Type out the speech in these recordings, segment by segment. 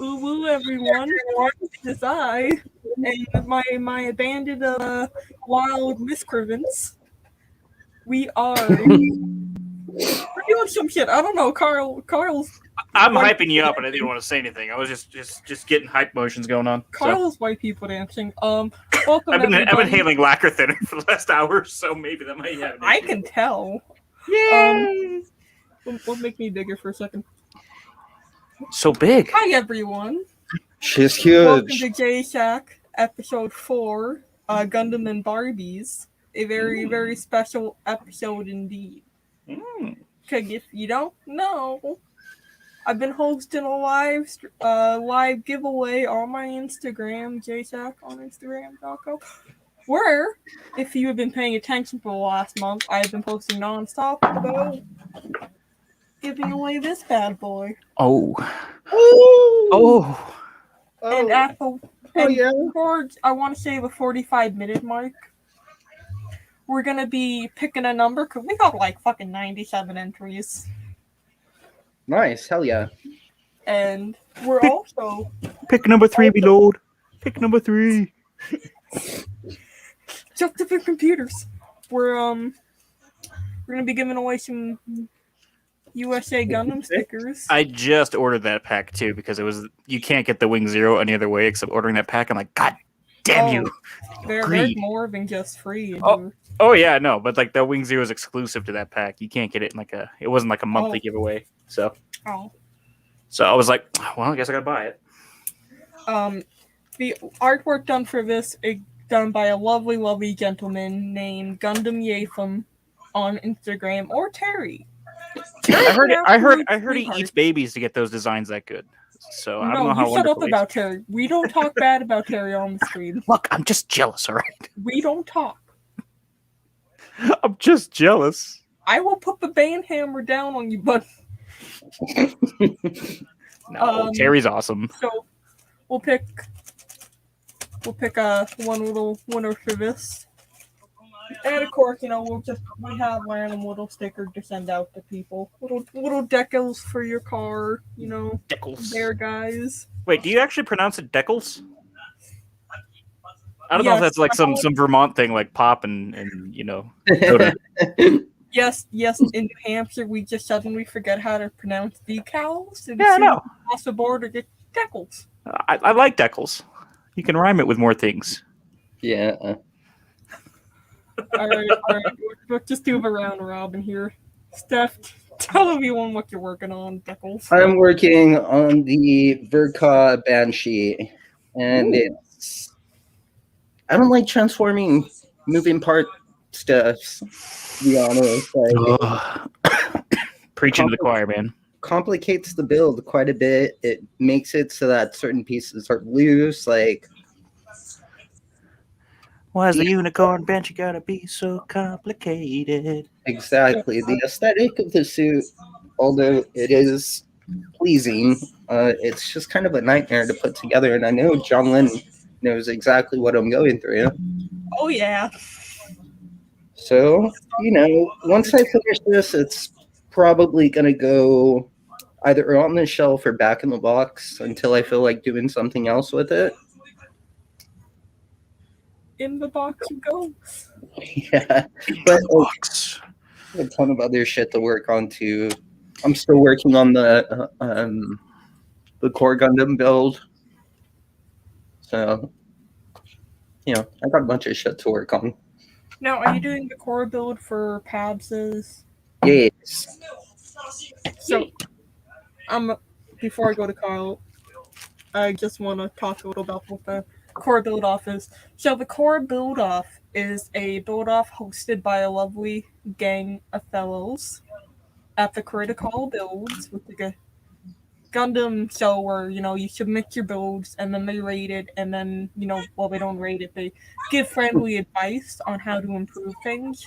Ooh woo, everyone! This is I, and my bandit of wild miscreants. We are we're doing some shit. I don't know, Carl's I'm white hyping you up, and I didn't want to say anything. I was just getting hype motions going on. So Carl's white people dancing. Welcome I've been everybody. inhaling lacquer thinner for the last hour, so maybe that might have. I can tell. Yay! What make me bigger for a second? So big. Hi everyone. She's Welcome huge. to J Shack, episode 4, Gundam and Barbies. A very special episode indeed. Cause if you don't know, I've been hosting a live giveaway on my Instagram, JShack on Instagram.com, where, if you have been paying attention for the last month, I've been posting nonstop about giving away this bad boy. Oh. And at the yeah. towards, I want to say the 45-minute mark, we're gonna be picking a number because we got like fucking 97 entries. Nice. Hell yeah. And we're also Pick number 3, reload. Pick number 3. just different computers. We're gonna be giving away some USA Gundam stickers. I just ordered that pack too because you can't get the Wing Zero any other way except ordering that pack. I'm like, God damn you! There's more than just free. Oh yeah, no, but like the Wing Zero is exclusive to that pack. You can't get it in it wasn't like a monthly giveaway. So I was like, well, I guess I gotta buy it. The artwork done for this is done by a lovely gentleman named Gundam Yatham on Instagram, or Terry. I heard he eats babies to get those designs that good. So I don't know how you shut up wonderful he is. about Terry. We don't talk bad about Terry on the stream. Look, I'm just jealous, all right? We don't talk. I'm just jealous. I will put the band hammer down on you, but no, Terry's awesome. So we'll pick one little winner for this. And of course, we have random little stickers to send out to people. Little decals for your car, Decals. There, guys. Wait, do you actually pronounce it decals? I don't know if that's like some Vermont thing, like pop and soda. Yes. In New Hampshire, we just suddenly forget how to pronounce decals. And I know. Across the border, get decals. I like decals. You can rhyme it with more things. Yeah. All right. We'll just do a round robin here. Steph, tell everyone what you're working on, Decals. I'm working on the Verka Banshee, and I don't like transforming moving part stuff, to be honest. Preaching to the choir, man. Complicates the build quite a bit. It makes it so that certain pieces are loose, like... Why is the unicorn Banshee gotta be so complicated? Exactly. The aesthetic of the suit, although it is pleasing, it's just kind of a nightmare to put together, and I know John Lynn knows exactly what I'm going through. Oh, yeah. So, once I finish this, it's probably going to go either on the shelf or back in the box until I feel like doing something else with it. In the box you go. Yeah. But a ton of other shit to work on, too. I'm still working on the core Gundam build. So, I got a bunch of shit to work on. Now, are you doing the core build for Pabs's? Yes. So, before I go to Kyle, I just want to talk a little about what the core build off is. So, the core build off is a build off hosted by a lovely gang of fellows at the Critical Builds, with the Gundam show where, you submit your builds and then they rate it, and then, they don't rate it, they give friendly advice on how to improve things.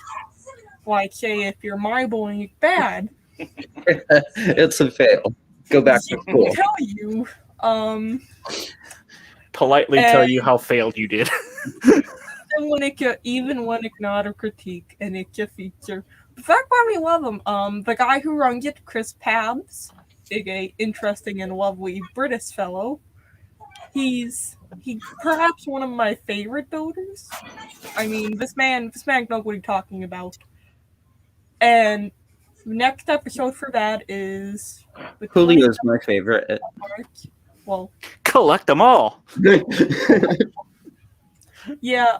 Like, say, if your marbling is bad, it's a fail. Go back to school. Tell you, politely tell you how failed you did. Even when it's not a critique and it's a feature. The fact why we love him, the guy who runs it, Chris Pabs, is a interesting and lovely British fellow. He's perhaps one of my favorite builders. I mean, this man knows what he's talking about. And next episode for that is the Julio's my favorite. Well, collect them all. yeah,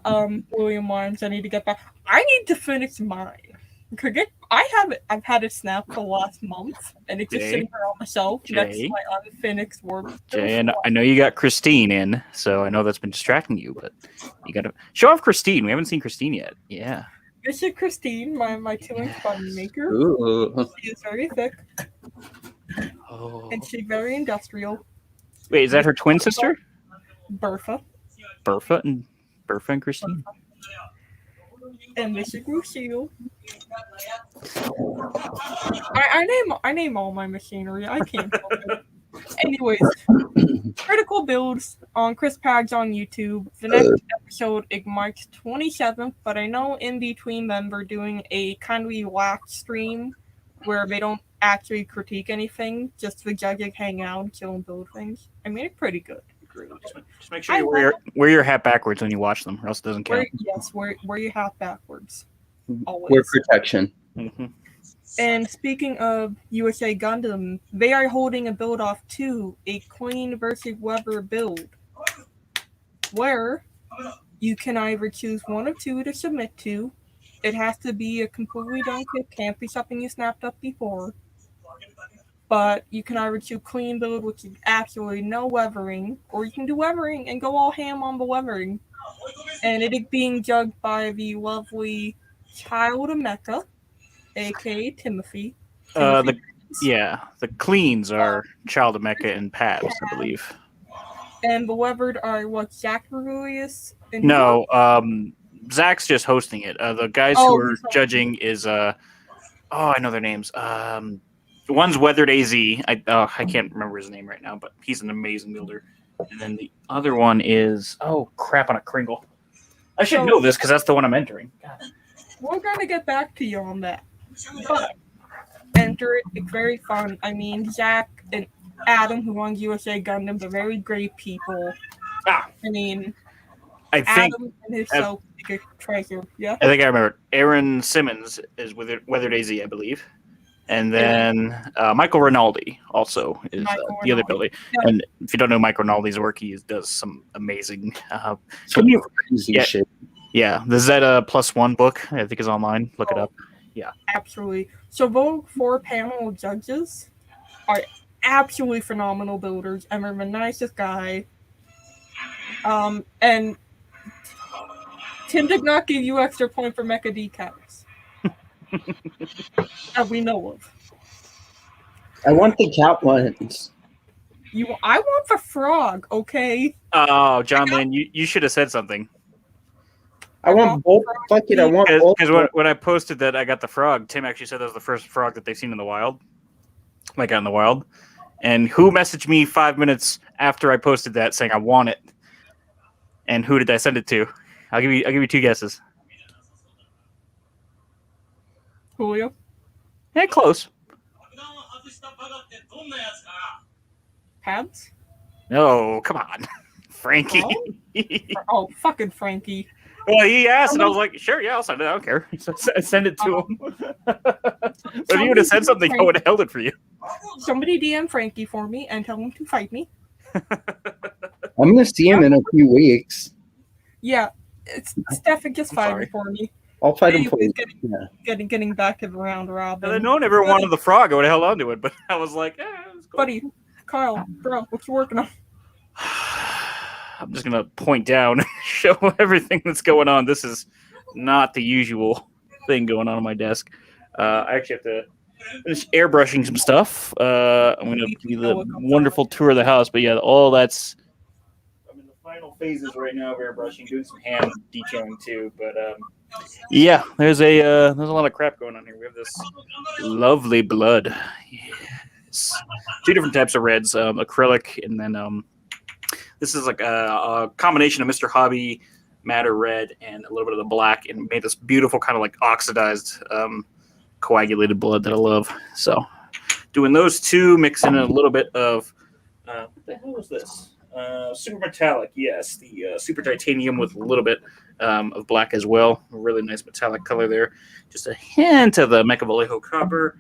William Wines, I need to get back. I need to finish mine. I've had it snapped for the last month, and it's just sitting there on the shelf next to my unfinished work. Jay, and I know you got Christine in, so I know that's been distracting you, but you gotta show off Christine. We haven't seen Christine yet. Yeah. This is Christine, my 2-inch button maker. Ooh. She is very thick. Oh. And she's very industrial. Wait, is that her twin sister? Bertha. Bertha and Christine. And this is Lucille. I name all my machinery. I can't help it. Anyways, critical builds on Chris Pags on YouTube. The next episode it marks 27th, but I know in between them we're doing a kind of relaxed stream where they don't actually critique anything, just the judges hang out and chill and build things. I mean, it's pretty good. Just make sure you wear your hat backwards when you watch them, or else it doesn't count. Wear your hat backwards. Always. Wear protection. Mm-hmm. And speaking of USA Gundam, they are holding a build-off to a Queen versus Weber build, where you can either choose one of two to submit to. It has to be a completely done kit, can't be something you snapped up before. But you can either choose clean build, which is absolutely no weathering, or you can do weathering and go all ham on the weathering. And it is being judged by the lovely Child of Mecha, aka Timothy. The cleans are Child of Mecha and Pabs, I believe. And the weathered are what, Zacharias? No, Zach's just hosting it. The guys who are judging is I know their names. One's Weathered AZ. I can't remember his name right now, but he's an amazing builder. And then the other one is crap on a Kringle. I should know this because that's the one I'm entering. God. We're gonna get back to you on that. But enter it. It's very fun. I mean, Zach and Adam, who runs USA Gundam, are very great people. I mean, Adam and himself is a treasure. Yeah. I think I remember. Aaron Simmons is Weathered AZ, I believe. And then Michael Rinaldi also is the other builder. Yeah. And if you don't know Michael Rinaldi's work, he does some amazing shit. Yeah, the Zeta +1 book, I think, is online. Look it up. Yeah. Absolutely. So both 4 panel judges are absolutely phenomenal builders, and they're the nicest guy. And Tim did not give you extra point for mecha decals. That we know of. I want the cat ones. I want the frog, okay? Oh, John Lynn, you should have said something. I want both. Fuck it, I want both. Because when I posted that I got the frog, Tim actually said that was the first frog that they've seen in the wild. Like out in the wild. And who messaged me 5 minutes after I posted that saying I want it? And who did I send it to? I'll give you 2 guesses. Julio? Yeah, close. Pabs? No, come on. Frankie. Fucking Frankie. Well, he asked, and I was like, sure, yeah, I'll send it. I don't care. So send it to him. But if you would have said something, I would have held it for you. Somebody DM Frankie for me and tell him to fight me. I'm going to see him in a few weeks. Yeah, Stefan just fighting for me. I'll fight him for you. Getting back to the round robin. And no one ever wanted the frog. I would have held on to it, but I was like, it's cool. Buddy, Kyle, bro, what you working on? I'm just going to point down and show everything that's going on. This is not the usual thing going on my desk. I actually have to finish airbrushing some stuff. I'm going to give you the wonderful tour of the house. But yeah, all that's... I'm in the final phases right now of airbrushing, doing some hand detailing too. But yeah, there's a lot of crap going on here. We have this lovely blood. Yes. 2 different types of reds, acrylic, and then... This is like a combination of Mr. Hobby, Matter Red, and a little bit of the black, and made this beautiful kind of like oxidized, coagulated blood that I love. So doing those two, mixing in a little bit of what the hell was this? Super metallic, yes, the super titanium with a little bit of black as well. A really nice metallic color there. Just a hint of the Mecha Vallejo copper.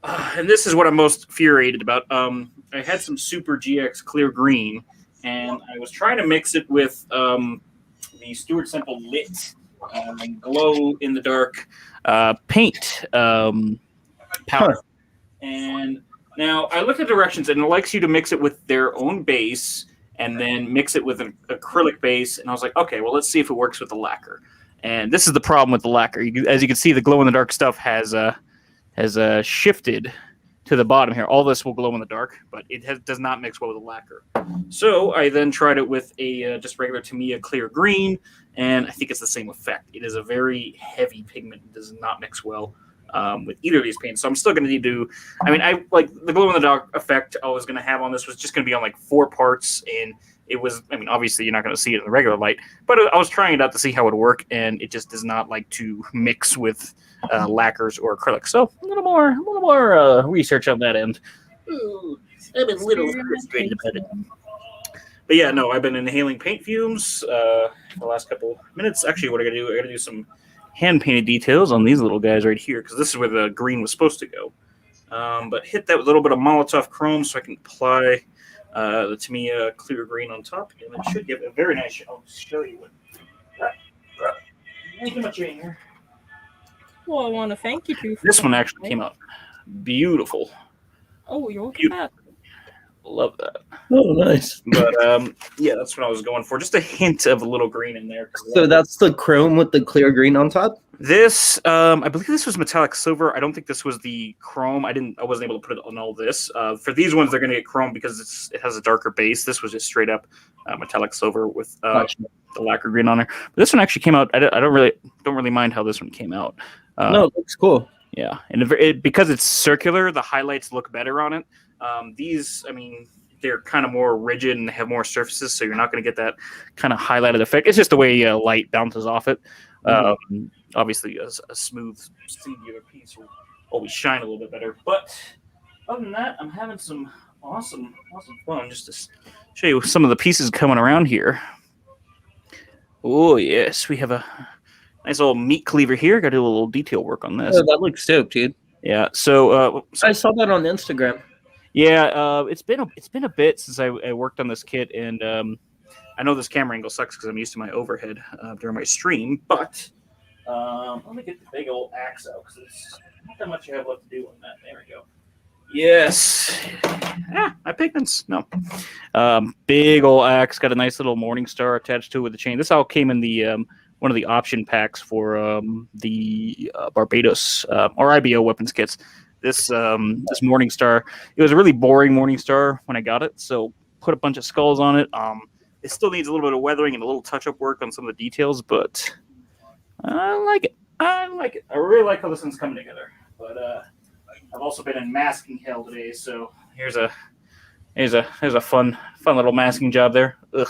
And this is what I'm most infuriated about. I had some Super GX clear green, and I was trying to mix it with the Stuart Simple Lit glow in the dark paint powder. Huh. And now I looked at directions, and it likes you to mix it with their own base and then mix it with an acrylic base. And I was like, okay, well, let's see if it works with the lacquer. And this is the problem with the lacquer. As you can see, the glow in the dark stuff has shifted to the bottom here. All this will glow in the dark, but it does not mix well with the lacquer. So I then tried it with a just regular Tamiya clear green, and I think it's the same effect. It is a very heavy pigment. It does not mix well with either of these paints. So I'm still going to need to, I like the glow in the dark effect I was going to have on this was just going to be on like 4 parts, and it was, obviously you're not going to see it in the regular light, but I was trying it out to see how it would work, and it just does not like to mix with lacquers or acrylics. So a little more research on that end. Ooh, I've been a little frustrated about it. But yeah, no, I've been inhaling paint fumes the last couple minutes. Actually, what I gotta do some hand painted details on these little guys right here, because this is where the green was supposed to go. But hit that with a little bit of Molotov chrome so I can apply the Tamiya clear green on top, and it should give a very nice. I'll show you what. Thank you much, here. Well, I want to thank you too. This one actually came out beautiful. Oh, you're looking at that. Love that. Oh, nice. But yeah, that's what I was going for. Just a hint of a little green in there. So that's the chrome with the clear green on top? This, I believe this was metallic silver. I don't think this was the chrome. I wasn't able to put it on all this. For these ones, they're going to get chrome because it has a darker base. This was just straight up metallic silver with the lacquer green on there. But this one actually came out. I don't really mind how this one came out. No, it looks cool. Yeah, and because it's circular, the highlights look better on it. These, they're kind of more rigid and have more surfaces, so you're not going to get that kind of highlighted effect. It's just the way light bounces off it. Obviously, a smooth, singular piece will always shine a little bit better. But other than that, I'm having some awesome fun just to show you some of the pieces coming around here. Oh, yes, we have a nice old meat cleaver here. Got to do a little detail work on this. Oh, that looks dope, dude. Yeah, so I saw that on Instagram. Yeah, it's been a bit since I worked on this kit, and I know this camera angle sucks because I'm used to my overhead during my stream, but let me get the big old axe out because there's not that much I have left to do on that. There we go. Yes. My pigments. No. Big old axe. Got a nice little morning star attached to it with the chain. This all came in the one of the option packs for the Barbados or IBO weapons kits. This morning star. It was a really boring morning star when I got it, so put a bunch of skulls on it. It still needs a little bit of weathering and a little touch-up work on some of the details, but I like it. I really like how this one's coming together. But I've also been in masking hell today, so here's a fun little masking job there. Ugh.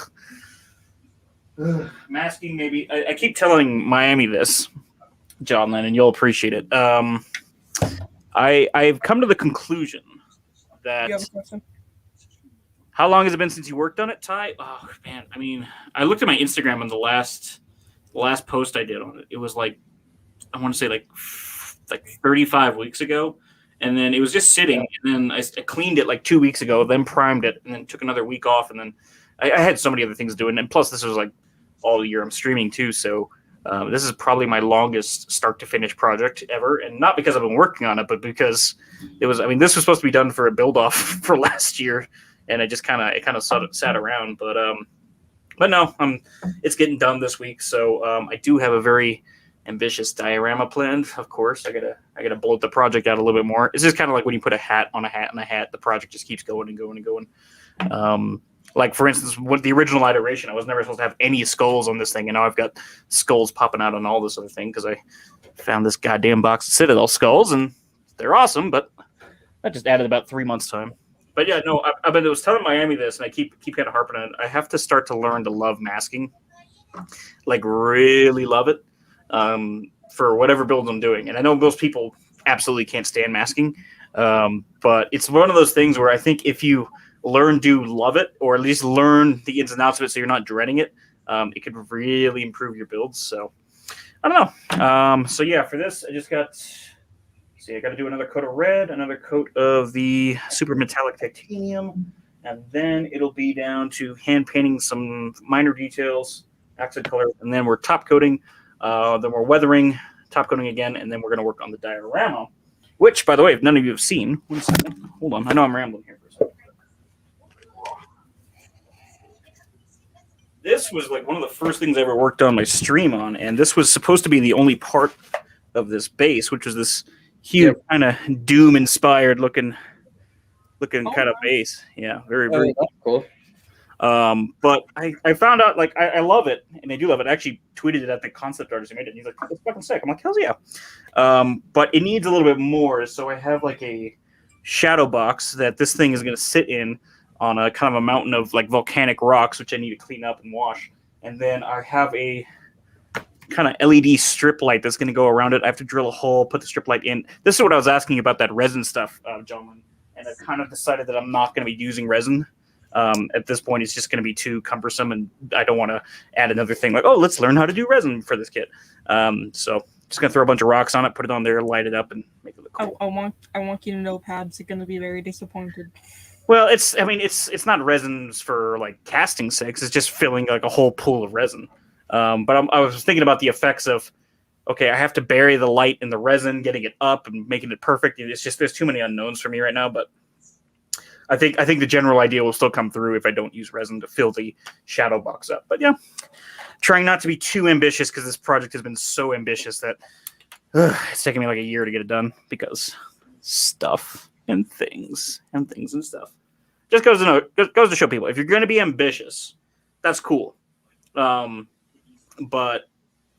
Masking, maybe. I keep telling Miami this, John Lennon. You'll appreciate it. I've come to the conclusion that. You have a question? How long has it been since you worked on it, Ty? Oh man, I looked at my Instagram on the last post I did on it. It was like, I want to say like 35 weeks ago, and then it was just sitting. And then I cleaned it like 2 weeks ago, then primed it, and then took another week off, and then I had so many other things doing. And plus, this was like all year I'm streaming too, so this is probably my longest start to finish project ever, and not because I've been working on it, but because it was. This was supposed to be done for a build off for last year. And it just kind of sat around, but no, it's getting done this week. So I do have a very ambitious diorama planned. Of course, I gotta bloat the project out a little bit more. It's just kind of like when you put a hat on a hat and a hat, the project just keeps going and going and going. Like for instance, with the original iteration, I was never supposed to have any skulls on this thing, and now I've got skulls popping out on all this other thing because I found this goddamn box of Citadel skulls, and they're awesome. But I just added about 3 months' time. But yeah, no, I was telling Miami this, and I keep kind of harping on it. I have to start to learn to love masking, like really love it, for whatever build I'm doing. And I know most people absolutely can't stand masking. But it's one of those things where I think if you learn to love it, or at least learn the ins and outs of it so you're not dreading it, it could really improve your builds. So I don't know. So yeah, for this, I just got... See, I got to do another coat of red, another coat of the super metallic titanium, and then it'll be down to hand painting some minor details, accent color, and then we're top coating, then we're weathering, top coating again, and then we're going to work on the diorama, which, by the way, if none of you have seen, one second, hold on, I know I'm rambling here for a second. This was like one of the first things I ever worked on my stream on, and this was supposed to be the only part of this base, which was this huge kind of Doom-inspired looking kind of base. Yeah, very cool. But I found out, like, I love it, and I do love it. I actually tweeted it at the concept artist who made it, and he's like, it's fucking sick. I'm like, hells yeah. But it needs a little bit more, so I have, like, a shadow box that this thing is going to sit in on a kind of a mountain of, like, volcanic rocks, which I need to clean up and wash. And then I have a kind of LED strip light that's going to go around it. I have to drill a hole, put the strip light in. This is what I was asking about that resin stuff, gentlemen. And I've kind of decided that I'm not going to be using resin. At this point, it's just going to be too cumbersome, and I don't want to add another thing like, oh, let's learn how to do resin for this kit. So just going to throw a bunch of rocks on it, put it on there, light it up, and make it look cool. I want you to know, Pabs are going to be very disappointed. Well, it's not resins for, like, casting sakes. It's just filling, like, a whole pool of resin. But I was thinking about the effects of, okay, I have to bury the light in the resin, getting it up and making it perfect. It's just, there's too many unknowns for me right now, but I think the general idea will still come through if I don't use resin to fill the shadow box up. But yeah, trying not to be too ambitious, because this project has been so ambitious that it's taken me like a year to get it done, because stuff and things and stuff. Just goes to show people, if you're going to be ambitious, that's cool. But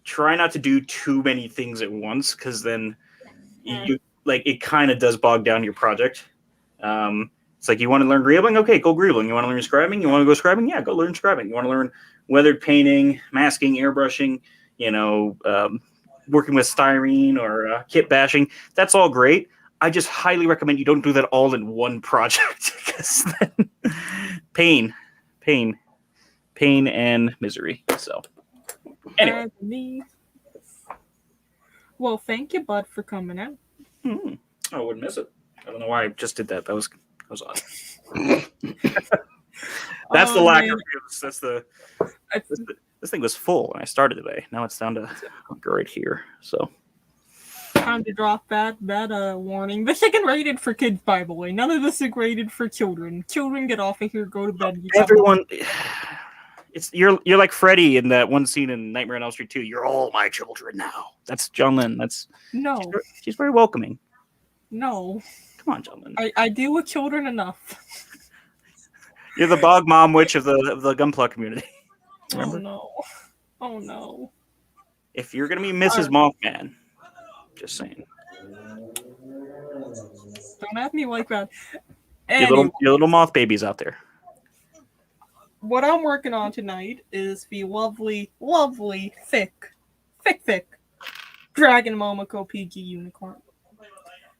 try not to do too many things at once, because then it kind of does bog down your project. It's like, you want to learn greebling? Okay, go greebling. You want to learn scribing? You want to go scribing? Yeah, go learn scribing. You want to learn weathered painting, masking, airbrushing, working with styrene or kit bashing. That's all great. I just highly recommend you don't do that all in one project, because then pain and misery. So anyway. Well, thank you, bud, for coming out. I wouldn't miss it. I don't know why I just did that. That was odd. That's the lack of views. This thing was full when I started today. Now it's down to right here. So time to drop that warning. This isn't rated for kids, by the way. None of this is rated for children. Children, get off of here. Go to bed. Everyone, you're like Freddy in that one scene in Nightmare on Elm Street 2. You're all my children now. That's John Lynn. No. She's very welcoming. No. Come on, John Lynn. I deal with children enough. You're the bog mom witch of the Gunpla community. Remember? Oh no. If you're gonna be Mrs. Mothman, just saying. Don't have me like that. Anyway, your little moth babies out there. What I'm working on tonight is the lovely, thick Dragon Momoko PG unicorn,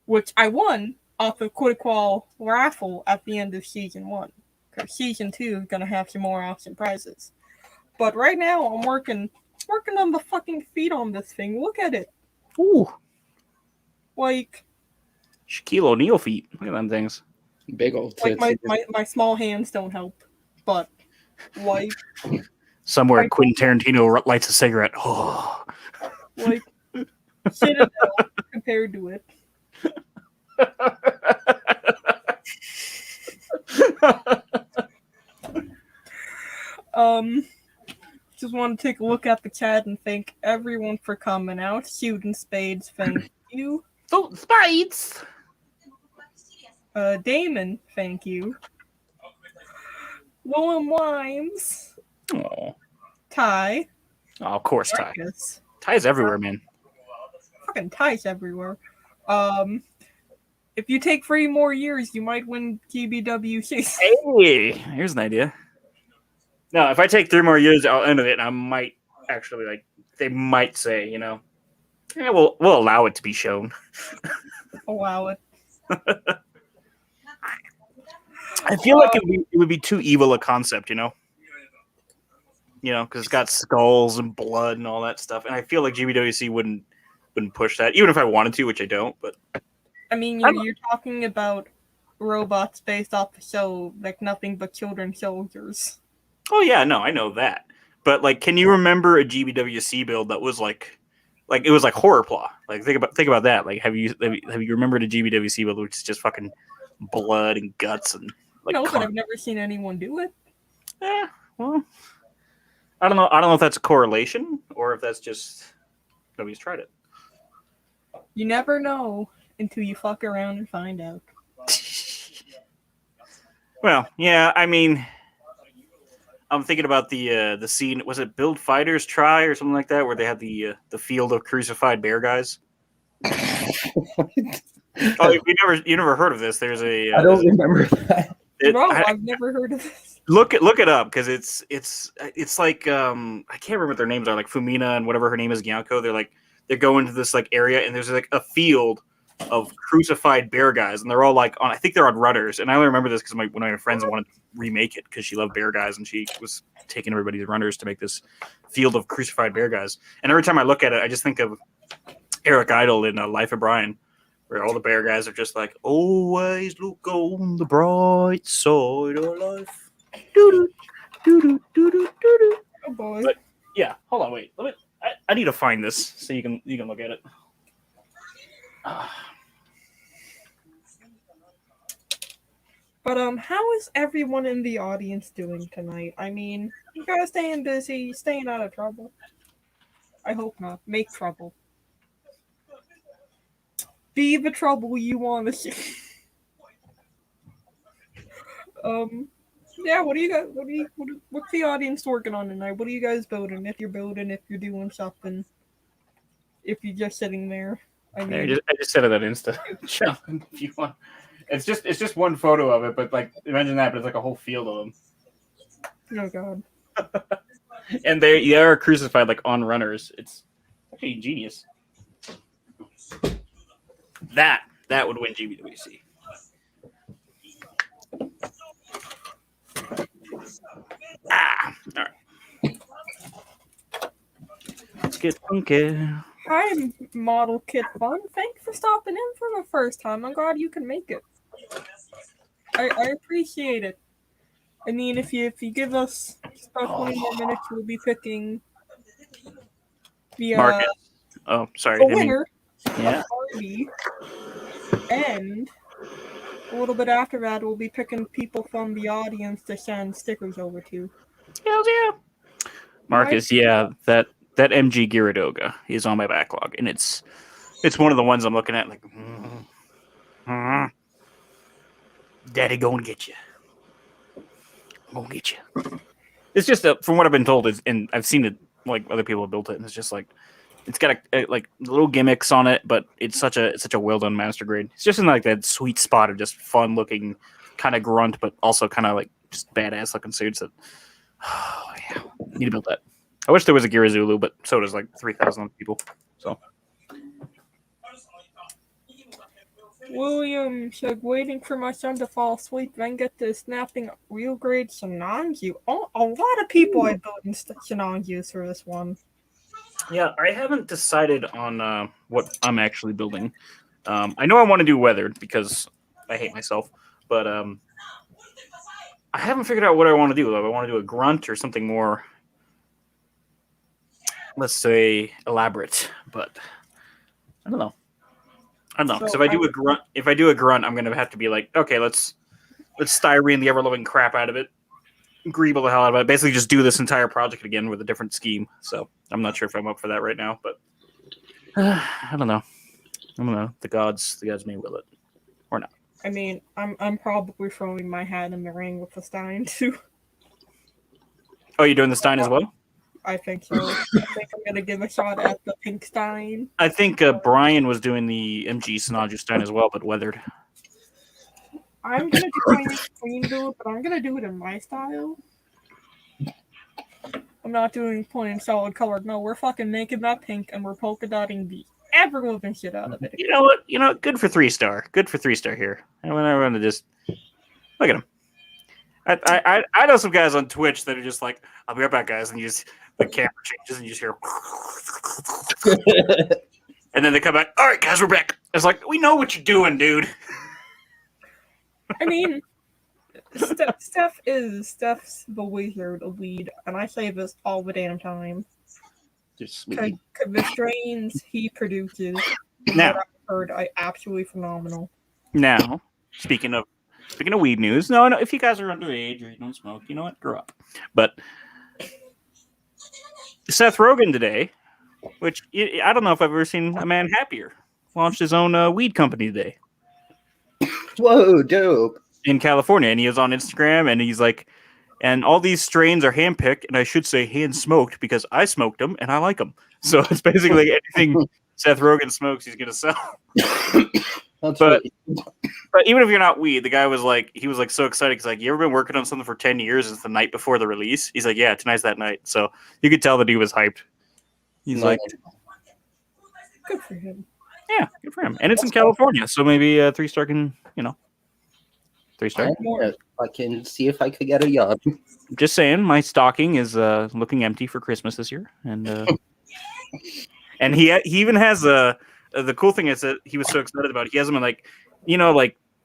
which I won off the Quid-Qual raffle at the end of Season 1. Because Season 2 is going to have some more awesome prizes. But right now, I'm working on the fucking feet on this thing. Look at it. Ooh. Like Shaquille O'Neal feet. Look at them things. Big old tits. Like my small hands don't help. But, like... Somewhere Quentin Tarantino lights a cigarette. Oh. Like, Citadel compared to it. Just want to take a look at the chat and thank everyone for coming out. Shooting Spades, thank you. Oh, Spades! Damon, thank you. Willem Wimes. Oh. Ty. Oh, of course, Ty. Marcus. Ty's everywhere, man. Fucking Ty's everywhere. If you take 3 more years, you might win GBWC. Hey, here's an idea. No, if I take 3 more years, I'll end it, and I might actually, they might say, yeah, we'll allow it to be shown. Allow it. I feel like it would be too evil a concept, you know, because it's got skulls and blood and all that stuff, and I feel like GBWC wouldn't push that, even if I wanted to, which I don't. But I mean, you're talking about robots based off the show, like Nothing But Children Soldiers. oh yeah, no, I know that. But like, can you remember a GBWC build that was like it was like horror plot? Like think about that. Like have you remembered a GBWC build which is just fucking blood and guts and like? No, but I've never seen anyone do it. Well, I don't know. I don't know if that's a correlation or if that's just nobody's tried it. You never know until you fuck around and find out. Well, yeah, I mean, I'm thinking about the scene. Was it Build Fighters Try or something like that, where they had the field of crucified bear guys? Oh, you never heard of this? There's a. I don't remember that. I've never heard of this. Look it up because it's like I can't remember what their names are, like Fumina and whatever her name is, Gyanko. They go into this like area and there's like a field of crucified bear guys, and they're all like on. I think they're on rudders, and I only remember this because one of my friends wanted to remake it because she loved bear guys, and she was taking everybody's runners to make this field of crucified bear guys. And every time I look at it, I just think of Eric Idle in Life of Brian, where all the bear guys are just like, always look on the bright side of life. Doo-doo, doo-doo, doo-doo, doo-doo. Oh boy. But yeah, hold on, wait. I need to find this so you can look at it. But how is everyone in the audience doing tonight? I mean, you guys staying busy, staying out of trouble? I hope not. Make trouble. Be the trouble you want to see. Yeah, what do you guys? What's the audience working on tonight? What are you guys building? If you're building, if you're doing something, if you're just sitting there. I mean, I just said it on Insta. If you want, it's just one photo of it, but like imagine that, but it's like a whole field of them. Oh god. And they are crucified like on runners. It's actually genius. That would win GBWC. All right. Let's get funky. Hi, Model Kid Fun. Thanks for stopping in for the first time. I'm glad you can make it. I appreciate it. I mean, if you give us about 20 more minutes, we'll be picking the Marcus. Oh, sorry. the winner Yeah. of Barbie, and a little bit after that, we'll be picking people from the audience to send stickers over to. Hells yeah. Marcus, yeah, that MG Gyaradoga is on my backlog, and it's one of the ones I'm looking at like, Daddy gonna get you. Gonna get you. It's just from what I've been told, and I've seen it like other people have built it, and it's just like it's got like little gimmicks on it, but it's such a well done master grade. It's just in like that sweet spot of just fun looking kind of grunt, but also kind of like just badass looking suits. That yeah, need to build that. I wish there was a Girazulu, but so does like 3,000 people. So William said, waiting for my son to fall asleep, then get to snapping real grade Shenangu. Oh, a lot of people I built in Shenangus for this one. yeah, I haven't decided on what I'm actually building. I know I want to do weathered because I hate myself, but I haven't figured out what I want to do. Like, I want to do a grunt or something more, let's say, elaborate. But I don't know. Because So if I do a grunt, I'm gonna have to be like, okay, let's styrene the ever loving crap out of it, greeble the hell out of it. Basically, just do this entire project again with a different scheme. So I'm not sure if I'm up for that right now, but I don't know. The gods may will it or not. I mean, I'm probably throwing my hat in the ring with the Stein too. Oh, you're doing the Stein as well? I think so. I think I'm gonna give a shot at the pink Stein. I think Brian was doing the MG Sinaju Stein as well, but weathered. I'm gonna do my clean build, but I'm gonna do it in my style. I'm not doing plain solid colored. No, we're fucking making that pink and we're polka dotting the everyone's been shit out of it. You know what? Good for 3-star. Good for 3-star here. I'm gonna just look at him. I know some guys on Twitch that are just like, I'll be right back, guys, and you just the camera changes and you just hear, and then they come back. All right, guys, we're back. It's like, we know what you're doing, dude. I mean, Steph's the wizard of weed, and I say this all the damn time. Just The strains he produces, now, what I've heard, are absolutely phenomenal. now, speaking of weed news, no, if you guys are underage or you don't smoke, you know what, grow up. But Seth Rogen today, which I don't know if I've ever seen a man happier, launched his own weed company today. Whoa, dope. In California, and he was on Instagram, and he's like, and all these strains are handpicked, and I should say hand smoked because I smoked them and I like them. So it's basically anything Seth Rogen smokes, he's gonna sell. But even if you're not weed, the guy was like, so excited because like, you ever been working on something for 10 years? It's the night before the release. He's like, yeah, tonight's that night. So you could tell that he was hyped. He's like, good for him. Yeah, good for him. And it's in California, so maybe 3-star can, 3-star. I can see if I could get a job. Just saying, my stocking is looking empty for Christmas this year, and and he even has the cool thing is that he was so excited about it. He has them in like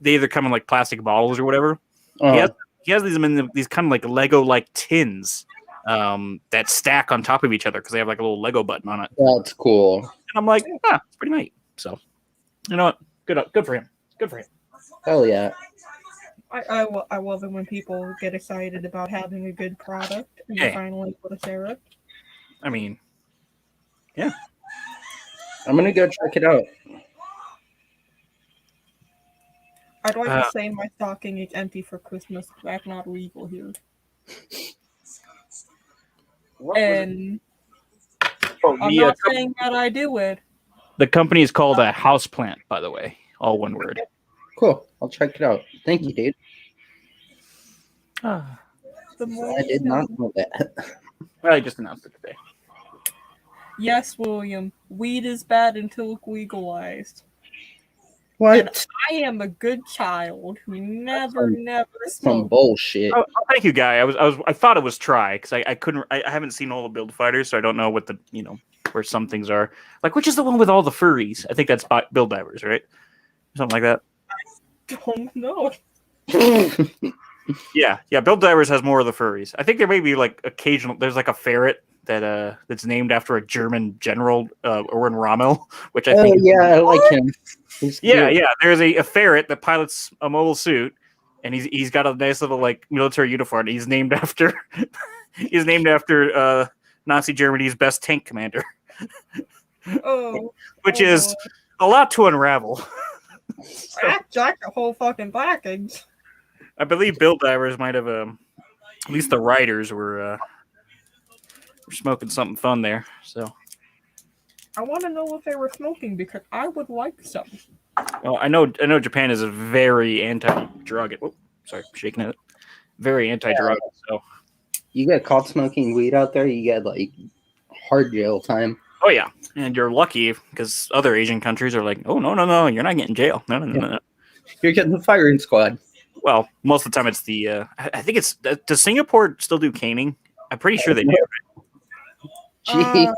they either come in like plastic bottles or whatever. He has these in these kind of like Lego like tins that stack on top of each other because they have like a little Lego button on it. That's cool. And I'm like, it's pretty neat. So you know what? Good for him. Good for him. Hell yeah. I love it when people get excited about having a good product and they finally put a share it. I mean, yeah. I'm gonna go check it out. I'd like to say my stocking is empty for Christmas, but that's not legal here. And I'm not saying that I do it. The company is called a Houseplant, by the way. All one word. Cool. I'll check it out. Thank you, dude. The more I did not know that. Well, I just announced it today. Yes, William. Weed is bad until it's legalized. What? And I am a good child who never Some smoked. bullshit. Oh, thank you, Guy. I thought it was try because I couldn't. I haven't seen all the build fighters, so I don't know what the where some things are. Like, which is the one with all the furries? I think that's Build Divers, right? Something like that. Don't know. Yeah. Build Divers has more of the furries. I think there may be like occasional. There's like a ferret that's named after a German general, Erwin Rommel, which I think. Yeah, I like him. Yeah. There's a ferret that pilots a mobile suit, and he's got a nice little like military uniform. He's named after Nazi Germany's best tank commander. Which is a lot to unravel. Jack a whole fucking package. I believe Build Divers might have at least the writers were smoking something fun there. So I want to know if they were smoking because I would like some. well, I know Japan is a very anti-drug. Oh, sorry, shaking it. Very anti-drug. So you get caught smoking weed out there, you get like hard jail time. oh yeah, and you're lucky because other Asian countries are like, oh no, you're not getting jail. No. You're getting the firing squad. Well, most of the time it's the. I think it's. Does Singapore still do caning? I'm pretty sure they do. Gee.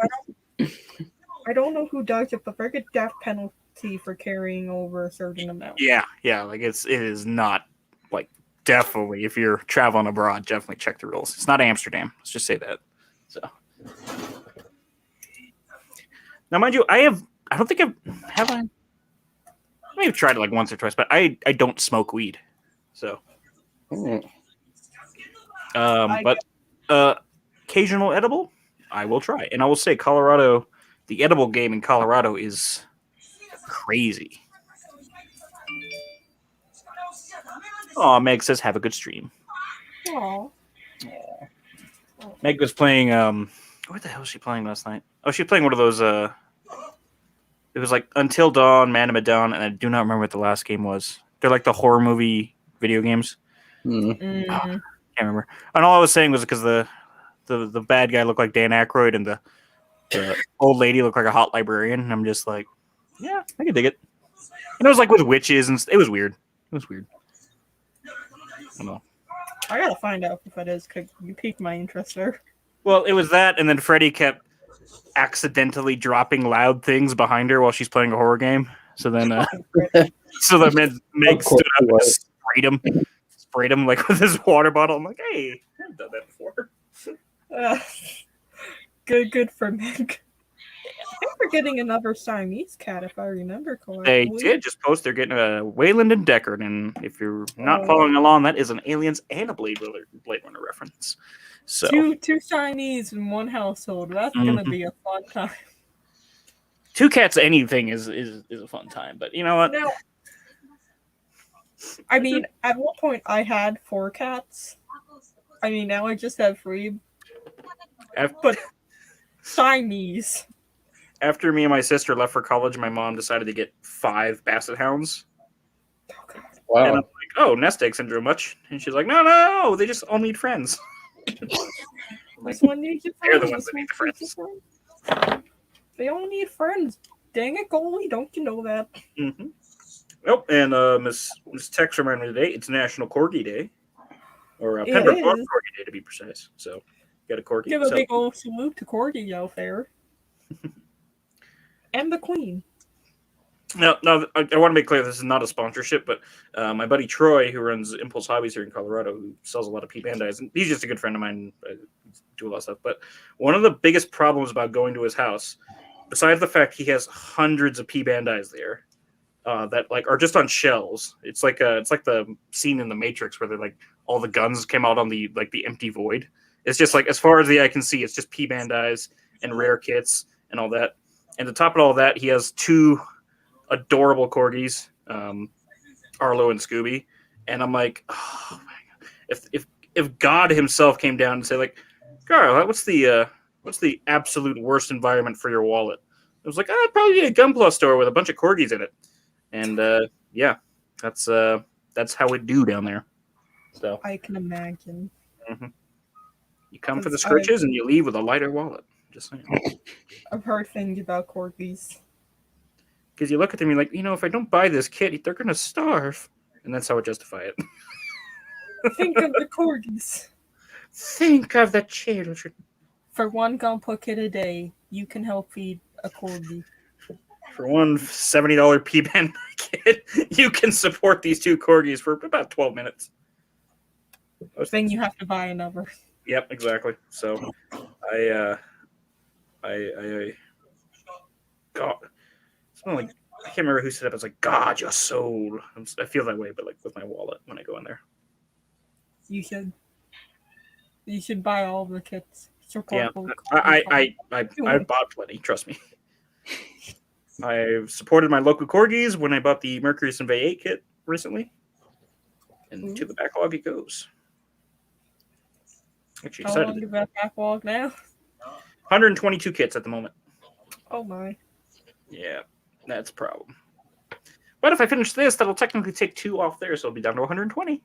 I don't know who does it, but there's a death penalty for carrying over a certain amount. Yeah. Like it is not like definitely if you're traveling abroad, definitely check the rules. It's not Amsterdam. Let's just say that. So now, mind you, I don't think I may have tried it like once or twice, but I don't smoke weed. So, but occasional edible, I will try, and I will say Colorado, the edible game in Colorado is crazy. Oh, Meg says have a good stream. Aww. Meg was playing. What the hell was she playing last night? Oh, she was playing one of those. It was like Until Dawn, Man of Dawn, and I do not remember what the last game was. They're like the horror movie video games. Can't remember. And all I was saying was because the bad guy looked like Dan Aykroyd and the old lady looked like a hot librarian. And I'm just like, Yeah, I can dig it. And it was like with witches, and it was weird. It was weird. I don't know. I gotta find out if it is, because you piqued my interest there. Well, it was that, and then Freddy kept accidentally dropping loud things behind her while she's playing a horror game. So then, so the Meg stood up and sprayed him like with his water bottle. I'm like, hey, I've done that before. Good for Meg. I think we're getting another Siamese cat, if I remember correctly. They did just post they're getting a Wayland and Deckard, and if you're not following along, that is an Aliens and a Blade Runner reference. So two Siamese in one household. That's gonna be a fun time. 2 cats, anything is a fun time. But you know what? Now, I mean, at one point I had 4 cats. I mean, now I just have 3. But Siamese. After me and my sister left for college, my mom decided to get 5 basset hounds. Wow. And I'm like, oh, nest egg syndrome much? And she's like, no, they just all need friends. This one needs your friends. They're the ones that need the friends. They all need friends. Dang it, goalie, don't you know that? Mm-hmm. Nope, and Miss Tex reminded me today, it's National Corgi Day. Or Pembroke Corgi Day, to be precise. So, got a corgi. Give a big old salute to Corgi out there. And the Queen. No, I want to make clear this is not a sponsorship, but my buddy Troy, who runs Impulse Hobbies here in Colorado, who sells a lot of P-Bandais, and he's just a good friend of mine. I do a lot of stuff. But one of the biggest problems about going to his house, besides the fact he has hundreds of P-Bandais there that like are just on shelves. It's like the scene in The Matrix where they're like all the guns came out on the empty void. It's just like as far as the eye can see, it's just P-Bandais and rare kits and all that. And to top it all that, he has 2 adorable corgis, Arlo and Scooby. And I'm like, oh my God. If God himself came down and said, like, Carl, what's the absolute worst environment for your wallet? I was like, it'd probably be a Gunpla store with a bunch of corgis in it. And yeah, that's how we do down there. So I can imagine. Mm-hmm. You come for the scritches and you leave with a lighter wallet. Just saying. I've heard things about corgis. Because you look at them, you're like, if I don't buy this kit, they're going to starve. And that's how I justify it. Think of the corgis. Think of the children. For 1 Gunpla kit a day, you can help feed a corgi. For one $70 P-Band kit, you can support these 2 corgis for about 12 minutes. Then you have to buy another. Yep, exactly. So, I God, I can't remember who said it. I was like, God, your soul. I feel that way, but like with my wallet when I go in there. You should buy all the kits. Yeah, I bought plenty. Trust me. I've supported my local corgis when I bought the Mercury Convey 8 kit recently, and to the backlog it goes. Actually, how long is that backlog now? 122 kits at the moment. Oh my. Yeah, that's a problem. But if I finish this, that'll technically take 2 off there, so it'll be down to 120.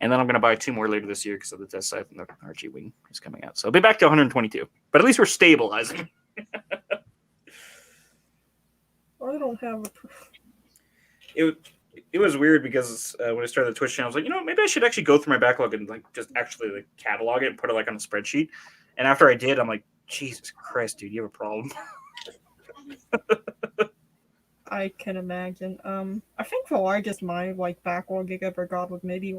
And then I'm going to buy 2 more later this year because of the test site and the Archie wing is coming out. So it'll be back to 122. But at least we're stabilizing. I don't have It was weird because when I started the Twitch channel, I was like, maybe I should actually go through my backlog and just actually catalog it and put it on a spreadsheet. And after I did, I'm like, Jesus Christ, dude, you have a problem. I can imagine. I think the largest my backlog I ever got was maybe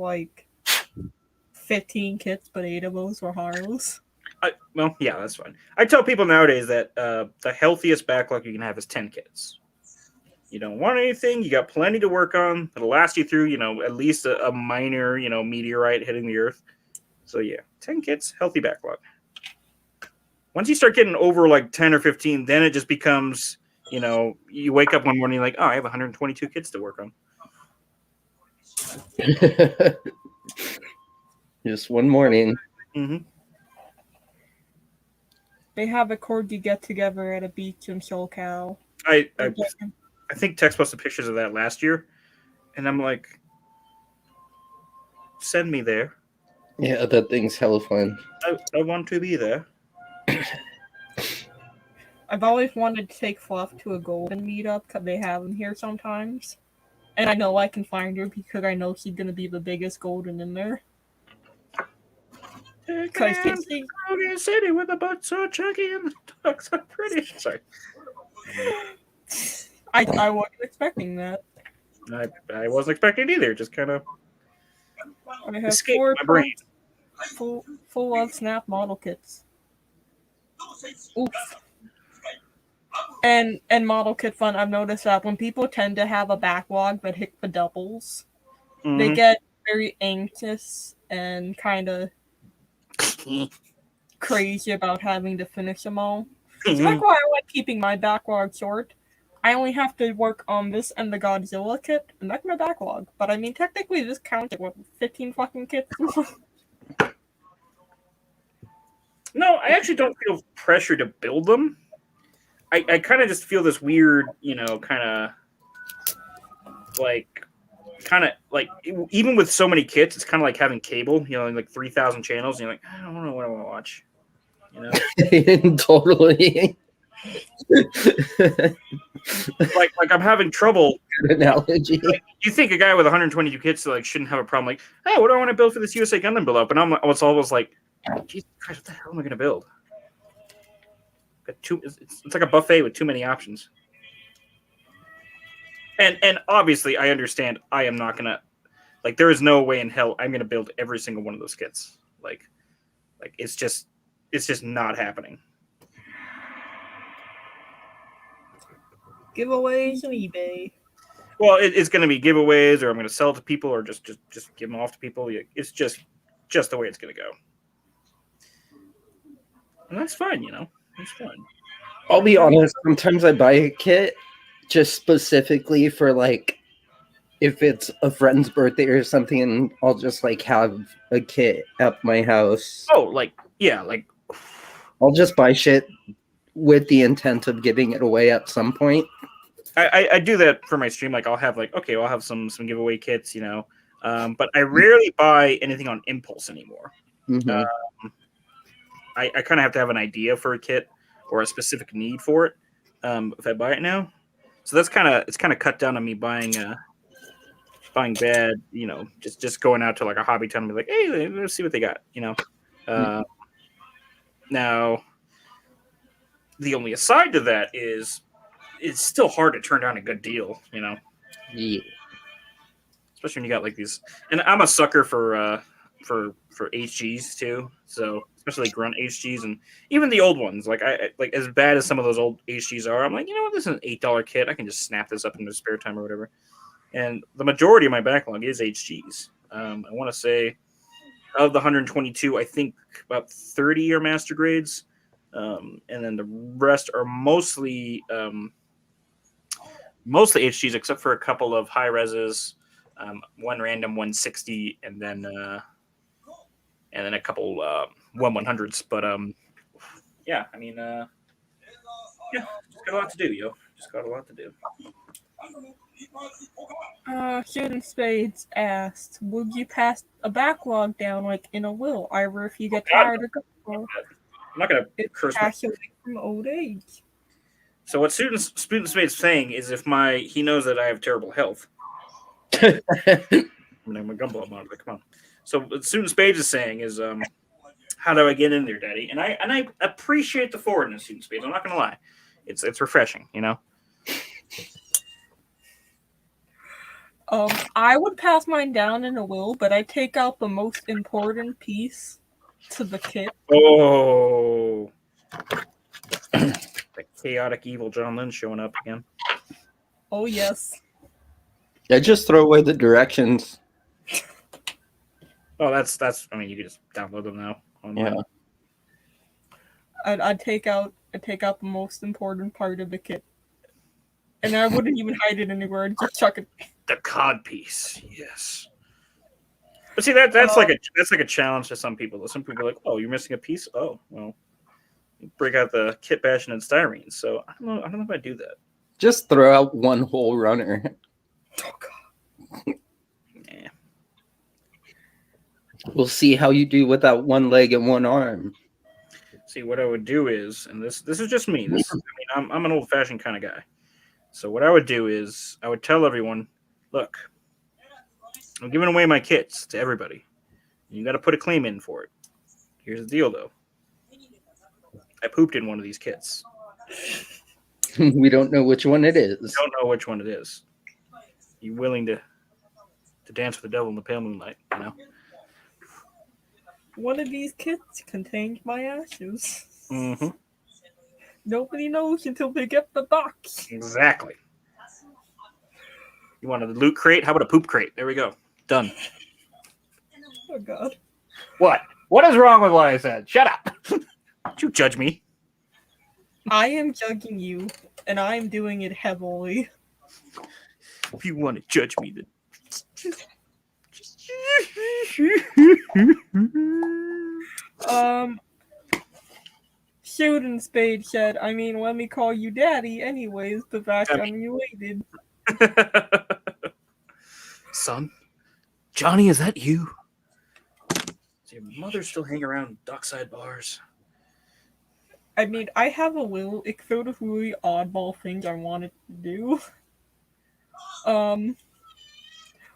15 kits, but 8 of those were Harlows. Well, yeah, that's fine. I tell people nowadays that the healthiest backlog you can have is 10 kits. You don't want anything. You got plenty to work on. It'll last you through, at least a minor, meteorite hitting the Earth. So yeah, 10 kits, healthy backlog. Once you start getting over 10 or 15, then it just becomes, you wake up one morning like, oh, I have 122 kits to work on. Just one morning. Mm-hmm. They have a corgi get together at a beach in SoCal. I think Tex posted pictures of that last year, and I'm like, send me there. Yeah, that thing's hella fun. I want to be there. I've always wanted to take Fluff to a golden meetup because they have them here sometimes. And I know I can find her because I know she's gonna be the biggest golden in there. Because Golden City with a butt so chunky and the dogs so pretty. Sorry. I wasn't expecting that. I wasn't expecting it either. Just kind of I have escaped 4 my brain. full of snap model kits. Oof. And model kit fun, I've noticed that when people tend to have a backlog that hit the doubles, they get very anxious and kind of crazy about having to finish them all. So that's why I like keeping my backlog short. I only have to work on this and the Godzilla kit, and that's my backlog. But I mean, technically, this counts as what, 15 fucking kits? No, I actually don't feel pressure to build them. I kind of just feel this weird, kind of like even with so many kits, it's kind of like having cable, like 3,000 channels. And you're like, I don't know what I want to watch. Totally. like I'm having trouble. Good analogy. Like, you think a guy with 122 kits shouldn't have a problem? Like, hey, what do I want to build for this USA Gundam build up? And it's always like, Jesus Christ, what the hell am I going to build? It's like a buffet with too many options. And obviously, I understand. I am not gonna there is no way in hell I'm gonna build every single one of those kits. Like it's just not happening. Giveaways on eBay. Well, it's going to be giveaways, or I'm going to sell to people, or just give them off to people. It's just the way it's going to go, and that's fine. It's fine. I'll be honest. Sometimes I buy a kit just specifically for if it's a friend's birthday or something, and I'll just have a kit at my house. Oh, I'll just buy shit with the intent of giving it away at some point. I do that for my stream. I'll have I'll have some giveaway kits, but I rarely buy anything on impulse anymore. Mm-hmm. I kind of have to have an idea for a kit or a specific need for it if I buy it now. So it's kind of cut down on me buying bad, just going out to a hobby town and be like, hey, let's see what they got, Now, the only aside to that is it's still hard to turn down a good deal, Yeah. Especially when you got these. And I'm a sucker for HGs too. So especially grunt HGs and even the old ones. I as bad as some of those old HGs are, I'm like, this is an $8 kit. I can just snap this up in the spare time or whatever. And the majority of my backlog is HGs. I want to say of the 122, I think about 30 are master grades. And then the rest are mostly HGs, except for a couple of high reses, one random 160, and then a couple 100s. But yeah, I mean, just got a lot to do, yo. Just got a lot to do. Shooting Spades asked, would you pass a backlog down in a will, either if you get tired of going? I'm not going to curse from old age. So what Student Spade's saying is he knows that I have terrible health. I'm a gumball monitor, come on. So what Student Spades is saying is, how do I get in there, Daddy? And I appreciate the forwardness, Student Spades. I'm not going to lie. It's refreshing, I would pass mine down in a will, but I take out the most important piece to the kit. Oh. The chaotic evil John Lynn showing up again. Oh, yes. Yeah, just throw away the directions. Oh, that's. I mean, you can just download them now. Online. Yeah. I'd take out the most important part of the kit, and I wouldn't even hide it anywhere. I'd just chuck it. The cod piece, yes. But see, that's like a challenge to some people. Some people are like, "Oh, you're missing a piece." Oh, well, break out the kit bashin and styrene. So I don't know if I do that. Just throw out one whole runner. Oh God. Yeah. We'll see how you do with that one leg and one arm. See, what I would do is, and this is just me. I'm an old fashioned kind of guy. So what I would do is I would tell everyone, look, I'm giving away my kits to everybody. You got to put a claim in for it. Here's the deal, though. I pooped in one of these kits. We don't know which one it is. Don't know which one it is. You willing to dance with the devil in the pale moonlight? You know. One of these kits contained my ashes. Mm-hmm. Nobody knows until they get the box. Exactly. You wanted a loot crate? How about a poop crate? There we go. Done. Oh God. What? What is wrong with what I said? Shut up. Don't you judge me. I am judging you, and I am doing it heavily. If you want to judge me, then. Shooting Spade said, I mean, let me call you daddy anyways, the fact I'm related. Son? Johnny, is that you? Does your mother still hang around dockside bars? I mean, I have a little, it's sort of really oddball things I wanted to do.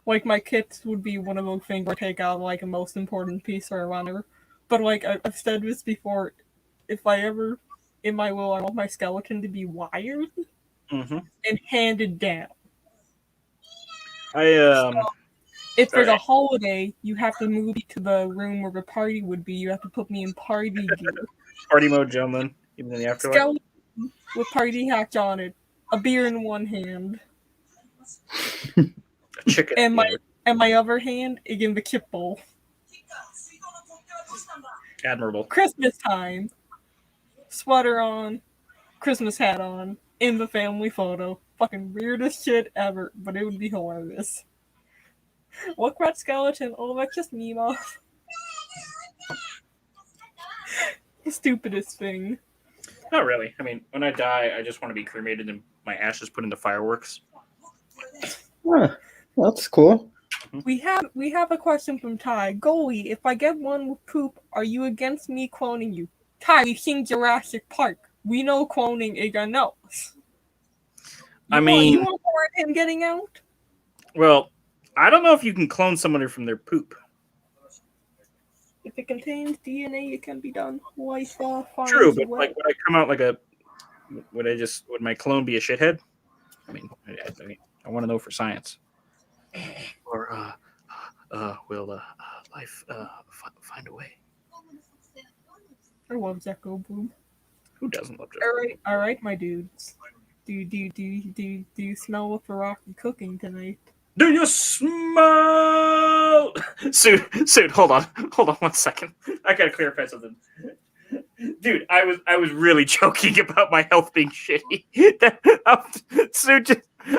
Like my kits would be one of those things where I take out like a most important piece or whatever. But like I've said this before, if I ever, in my will, I want my skeleton to be wired and handed down. If there's a holiday, you have to move me to the room where the party would be. You have to put me in party gear. Party mode, gentlemen. Even in the afterlife. Skeleton with party hats on it, a beer in one hand, a chicken. And my other hand, again, the kip bowl. Admirable. Christmas time. Sweater on, Christmas hat on, in the family photo. Fucking weirdest shit ever, but it would be hilarious. Look, rat skeleton. Oh, that's just me, Mom. The stupidest thing. Not really. I mean, when I die, I just want to be cremated and my ashes put into fireworks. Huh. That's cool. We have a question from Ty. Goalie, if I get one with poop, are you against me cloning you? Ty, we've seen Jurassic Park. We know cloning is a no. You want him getting out? Well, I don't know if you can clone somebody from their poop. If it contains DNA, it can be done. True, but like, would I come out like would my clone be a shithead? I mean, I want to know for science. Or will life find a way? I love Jeff Goldblum. Who doesn't love Jeff? All right, my dudes. Do you smell what Rocky cooking tonight? Do you smell? Suit, hold on 1 second. I gotta clarify something. Dude, I was really joking about my health being shitty.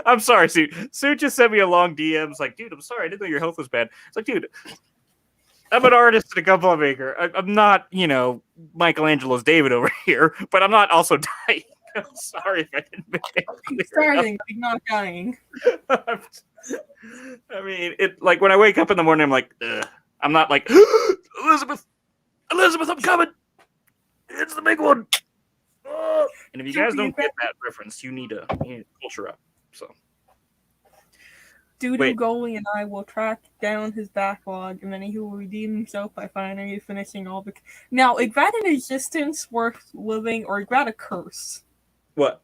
I'm sorry, Suit. Suit just sent me a long DM. It's like, dude, I'm sorry. I didn't know your health was bad. It's like, dude, I'm an artist and a gumball maker. I'm not, Michelangelo's David over here, but I'm not also dying. I'm sorry if I didn't make it clear. Starting, but not dying. I mean, like when I wake up in the morning, I'm like, ugh. I'm not like, Elizabeth, I'm coming. It's the big one. And if you guys don't get that reference, you need to culture up. So, Doodoo Goalie and I will track down his backlog, and then he will redeem himself by finally finishing all the. Now, is that an existence worth living, or is that a curse? What?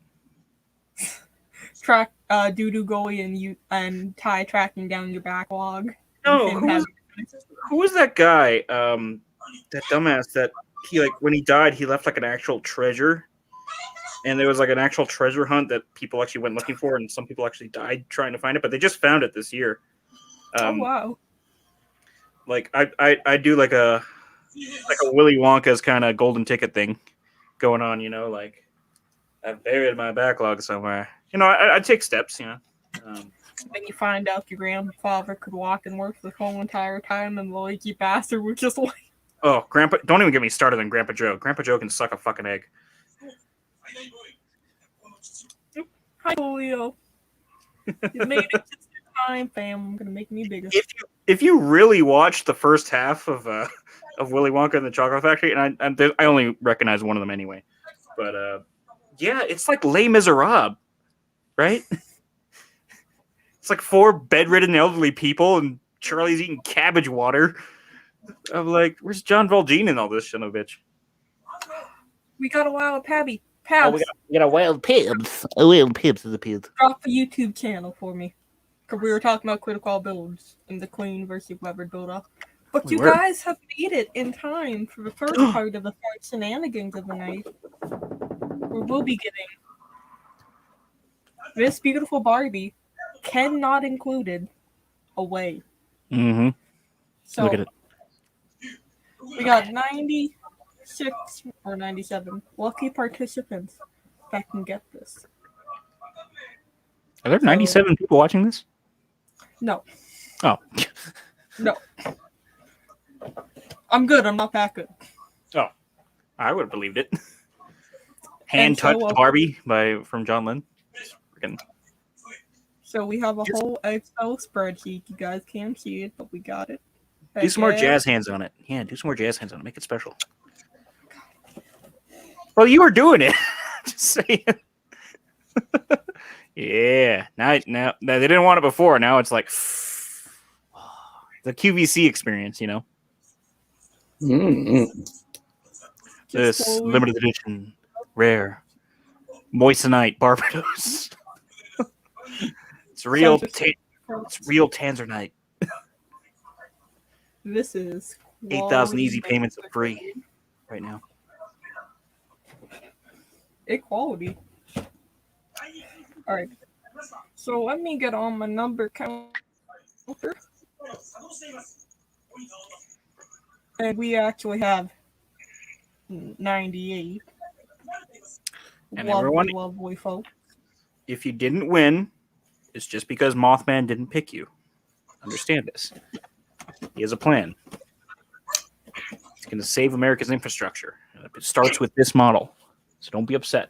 Track Doodoo Goalie and Ty tracking down your backlog. No, who was that guy? That dumbass that he when he died, he left like an actual treasure. And there was like an actual treasure hunt that people actually went looking for, and some people actually died trying to find it, but they just found it this year. Oh wow! Like I do like a Willy Wonka's kind of golden ticket thing going on, like I've buried my backlog somewhere. I take steps, Then you find out your grandfather could walk and work the whole entire time, and the lazy bastard was just like, oh, Grandpa! Don't even get me started on Grandpa Joe. Grandpa Joe can suck a fucking egg. Hi, Julio. You made it just in time, fam. I'm gonna make me bigger. If you really watch the first half of of Willy Wonka and the Chocolate Factory, and I only recognize one of them anyway. But yeah, it's like Les Miserables, right? It's like 4 bedridden elderly people, and Charlie's eating cabbage water. I'm like, where's John Valjean in all this, son of a bitch? We got a wild Pabby. Oh, Pabs, we got a wild Pibbs. A wild Pibbs has appeared. drop a YouTube channel for me. Because we were talking about critical builds in the Queen versus Weber build-up. But you guys have made it in time for the first part of the fun shenanigans of the night. We will be getting this beautiful Barbie, Ken not included, away. Mm-hmm. So Look at it. we got 96 or 97 lucky participants that can get this. Are there 97 people watching this? No. Oh. No. I'm good. I'm not that good. Oh. I would have believed it. Hand touched Barbie from John Lynn. Freaking. So we have a whole Excel spreadsheet. You guys can't see it, but we got it. Do some more jazz hands on it. Yeah, do some more jazz hands on it. Make it special. Well, you were doing it. Just saying. Yeah. Now they didn't want it before. Now it's like the QVC experience, you know. Mm-hmm. This limited edition, rare, moissanite Barbados. It's real. It's real Tanzanite. This is 8,000 easy payments are free right now. Equality. All right. So let me get on my number counter. And we actually have 98. And everyone, lovely folks. if you didn't win, it's just because Mothman didn't pick you. Understand this. He has a plan. He's going to save America's infrastructure. It starts with this model. So don't be upset.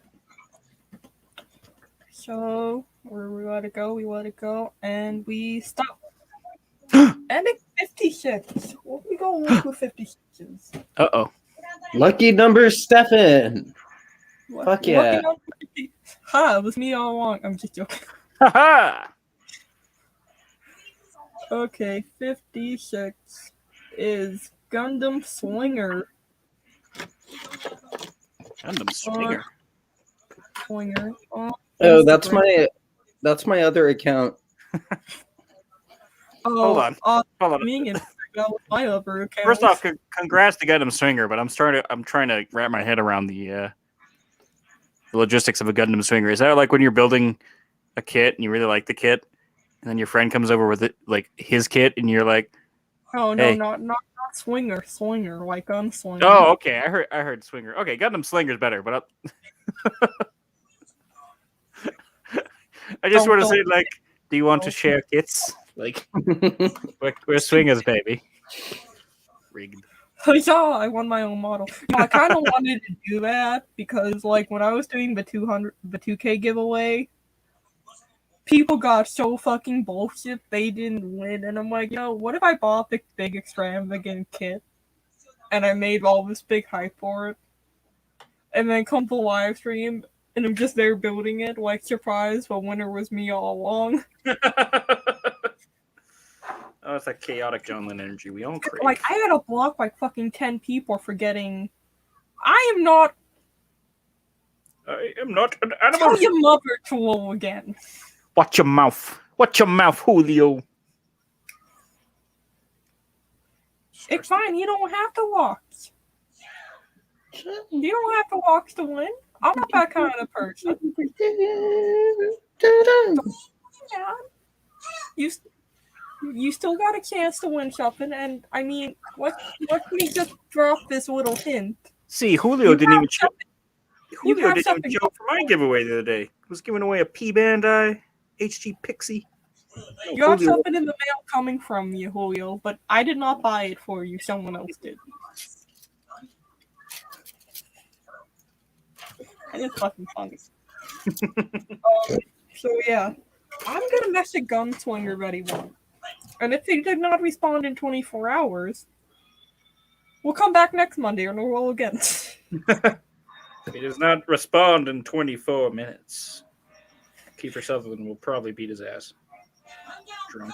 So where we let it go, and we stop. And it's 56. What we going to with 56? Uh-oh. Lucky number, Stefan. Fuck yeah. Ha, it was me all along. I'm just joking. Ha-ha! Okay, 56 is Gundam Slinger. Gundam Slinger. Slinger. Oh, that's my other account. Hold on. That was my other account. First off, congrats to Gundam Swinger, but I'm trying to wrap my head around the logistics of a Gundam Swinger. Is that like when you're building a kit and you really like the kit, and then your friend comes over with it, like his kit, and you're like, "Oh no, hey. not Swinger, like Gunslinger." Oh, okay. I heard Swinger. Okay, Gundam Slinger's better, but I just want to say, like, do you want to share kits? Like, we're swingers, baby. Rigged. Yeah, I won my own model. I kind of wanted to do that because, like, when I was doing the 2K giveaway, people got so fucking bullshit they didn't win, and I'm like, what if I bought the big extravagant kit and I made all this big hype for it, and then come to the live stream and I'm just there building it, like, surprise, the winner was me all along. Oh, it's like chaotic John Lynn energy. We all crave. Like, I had to block like fucking 10 people for getting. I am not an animal. Tell your mother to roll again. Watch your mouth. Watch your mouth, Julio. It's fine. You don't have to watch. You don't have to watch to win. I'm not that kind of person. Yeah. You still got a chance to win something, and I mean, let me just drop this little hint. See, Julio didn't even show up for my giveaway the other day. I was giving away a P-Bandai HG Pixie. You got something in the mail coming from you, Julio, but I did not buy it for you. Someone else did. And it's fucking funny. So yeah, I'm gonna message Gunslinger Ready One. And if they did not respond in 24 hours, We'll come back next Monday and we'll roll again. He does not respond in 24 minutes. Kiefer Sutherland will probably beat his ass. Drunk.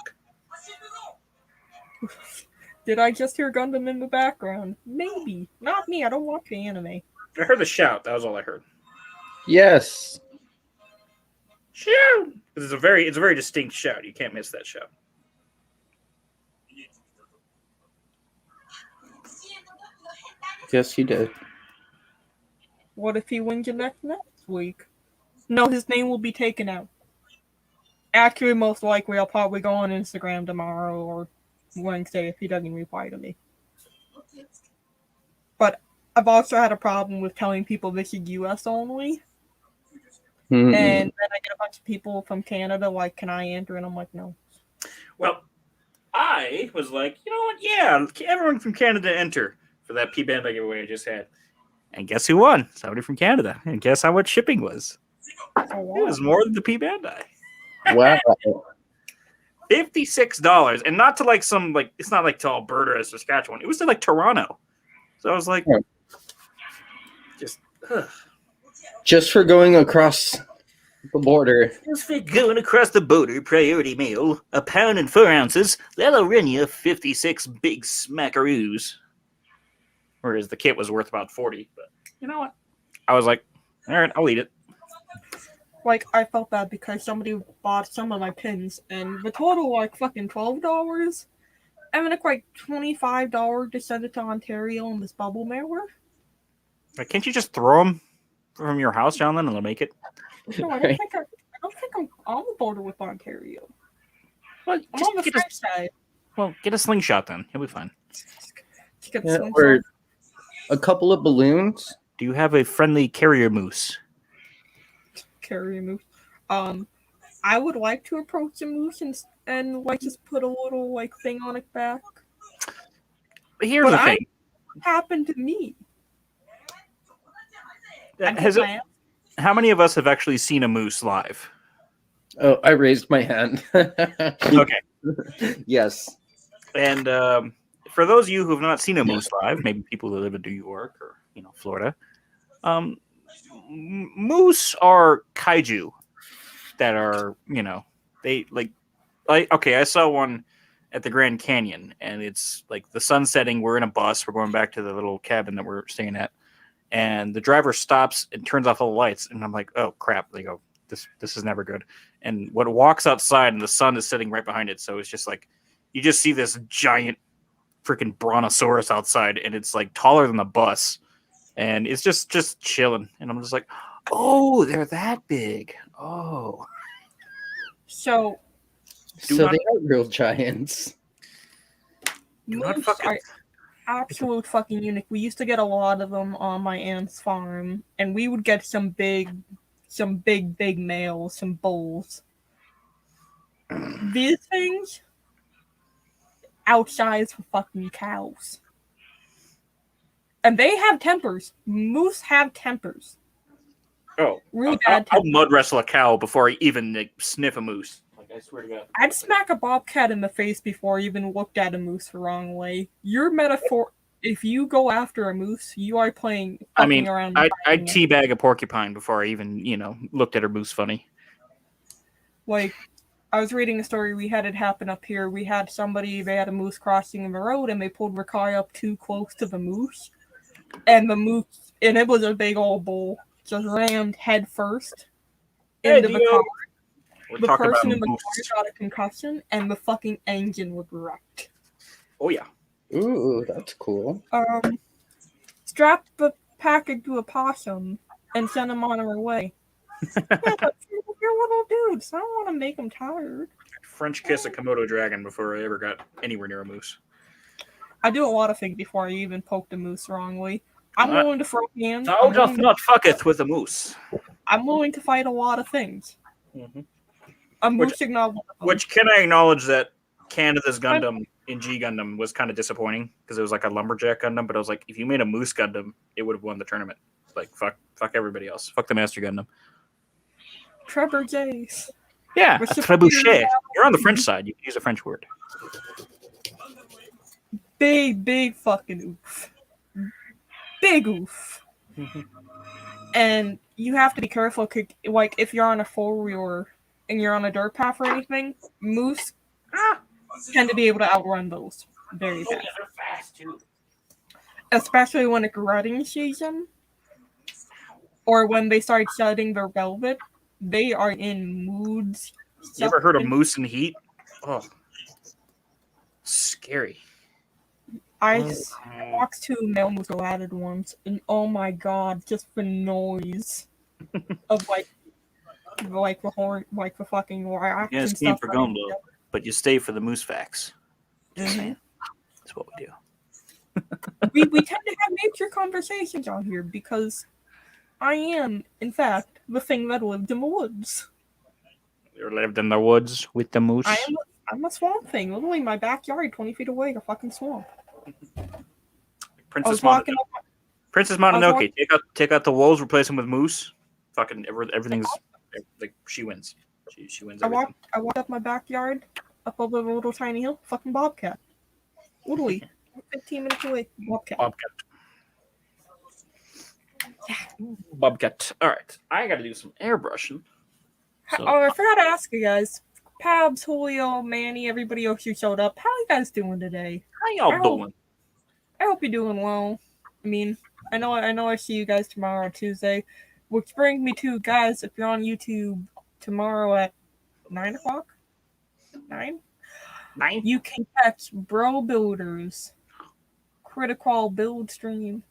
Did I just hear Gundam in the background? Maybe. Not me. I don't watch the anime. I heard the shout. That was all I heard. Yes. Shout! It's a very distinct shout. You can't miss that shout. Yes, you did. What if he wins it next week? No, his name will be taken out. Actually, most likely, I'll probably go on Instagram tomorrow or Wednesday if he doesn't reply to me. But I've also had a problem with telling people this is US only. Mm-hmm. And then I get a bunch of people from Canada like, can I enter? And I'm like, no. Well, I was like, you know what? Yeah, everyone from Canada enter for that P-Bandai giveaway I just had. And guess who won? Somebody from Canada. And guess how much shipping was? Oh, wow. It was more than the P-Bandai. Wow. $56. And not to like some, like, it's not like to Alberta or Saskatchewan. It was to like Toronto. So I was like, Just for going across the border. Just for going across the border, priority mail, £1 and 4 ounces, that'll run you 56 big smackaroos. Whereas the kit was worth about 40. But you know what? I was like, all right, I'll eat it. Like, I felt bad because somebody bought some of my pins, and the total, like, fucking $12. And then it's like $25 to send it to Ontario in this bubble mailer. Like, can't you just throw them from your house, John, and they'll make it? No, I don't think I'm on the border with Ontario. Well, I'm on the French side. Well, get a slingshot then. He'll be fine. Just get the Yeah, slingshot. or a couple of balloons. Do you have a friendly carrier moose? Carry a moose. I would like to approach a moose and like just put a little like thing on its back. But here's the thing. What happened to me? How many of us have actually seen a moose live? Oh, I raised my hand. Okay. Yes. And for those of you who have not seen a moose live, maybe people who live in New York or Florida, moose are kaiju that are they I saw one at the Grand Canyon, and it's like the sun setting. We're in a bus. We're going back to the little cabin that we're staying at, and the driver stops and turns off all the lights, and I'm like, oh crap! They go, this is never good. And when it walks outside, and the sun is sitting right behind it, so it's just like you just see this giant freaking brontosaurus outside, and it's like taller than the bus, and it's just chilling, and I'm just like, oh, they're that big. Oh, so they are real giants. moose are absolute fucking unique. We used to get a lot of them on my aunt's farm, and we would get some big males, some bulls. These things outsize for fucking cows. And they have tempers. Moose have tempers. Oh, really bad I'll tempers. mud wrestle a cow before I even sniff a moose. Like, I swear to God. I'd smack a bobcat in the face before I even looked at a moose the wrong way. Your metaphor, if you go after a moose, you are playing around. I'd teabag a porcupine before I even, looked at her moose funny. Like, I was reading a story, we had it happen up here. We had they had a moose crossing the road, and they pulled their car up too close to the moose. And it was a big old bull, just rammed head first into the car. The person in the car got a concussion, and the fucking engine was wrecked. Oh, yeah. Ooh, that's cool. Strap the package to a possum and send him on our way. Yeah, but you're little dudes. I don't want to make them tired. French kiss a Komodo dragon before I ever got anywhere near a moose. I do a lot of things before I even poke the moose wrongly. I'm willing to throw hands. Thou doth not fucketh with a moose. I'm willing to fight a lot of things. Mm-hmm. A moose ignores which can I acknowledge that Canada's Gundam MG Gundam was kind of disappointing because it was like a lumberjack Gundam, but I was like, if you made a moose Gundam, it would have won the tournament. Like fuck everybody else. Fuck the Master Gundam. Trevor Jace. Yeah, a trebuchet. You're on the French side. You can use a French word. Big fucking oof. big oof. And you have to be careful, like if you're on a 4-wheeler and you're on a dirt path or anything, moose tend to be able to outrun those very fast. They're fast too. Especially when it's rutting season, or when they start shedding their velvet, they are in moods. You ever heard of moose in heat? Oh, scary. I walked to male moose go at it once, and oh my god, just the noise of like the horn, like the fucking racks You guys and came stuff. for Gumbo, but you stay for the moose facts. Just saying. That's what we do. We tend to have nature conversations on here because I am, in fact, the thing that lived in the woods. You lived in the woods with the moose? I'm a swamp thing. Literally, my backyard, 20 feet away, a fucking swamp. Princess Mononoke. Take out the wolves, replace them with moose. Fucking everything's like she wins. She wins everything. I walked up my backyard, up over a little tiny hill, fucking bobcat. Literally, 15 minutes away, bobcat. Bobcat. All right, I got to do some airbrushing. So, I forgot to ask you guys. Pabs, Julio, Manny, everybody else who showed up. How you guys doing today? How y'all doing? I hope you're doing well. I mean, I know I see you guys tomorrow on Tuesday. Which brings me to, guys, if you're on YouTube tomorrow at 9 o'clock? 9? You can catch Bro Builders Critical Build stream.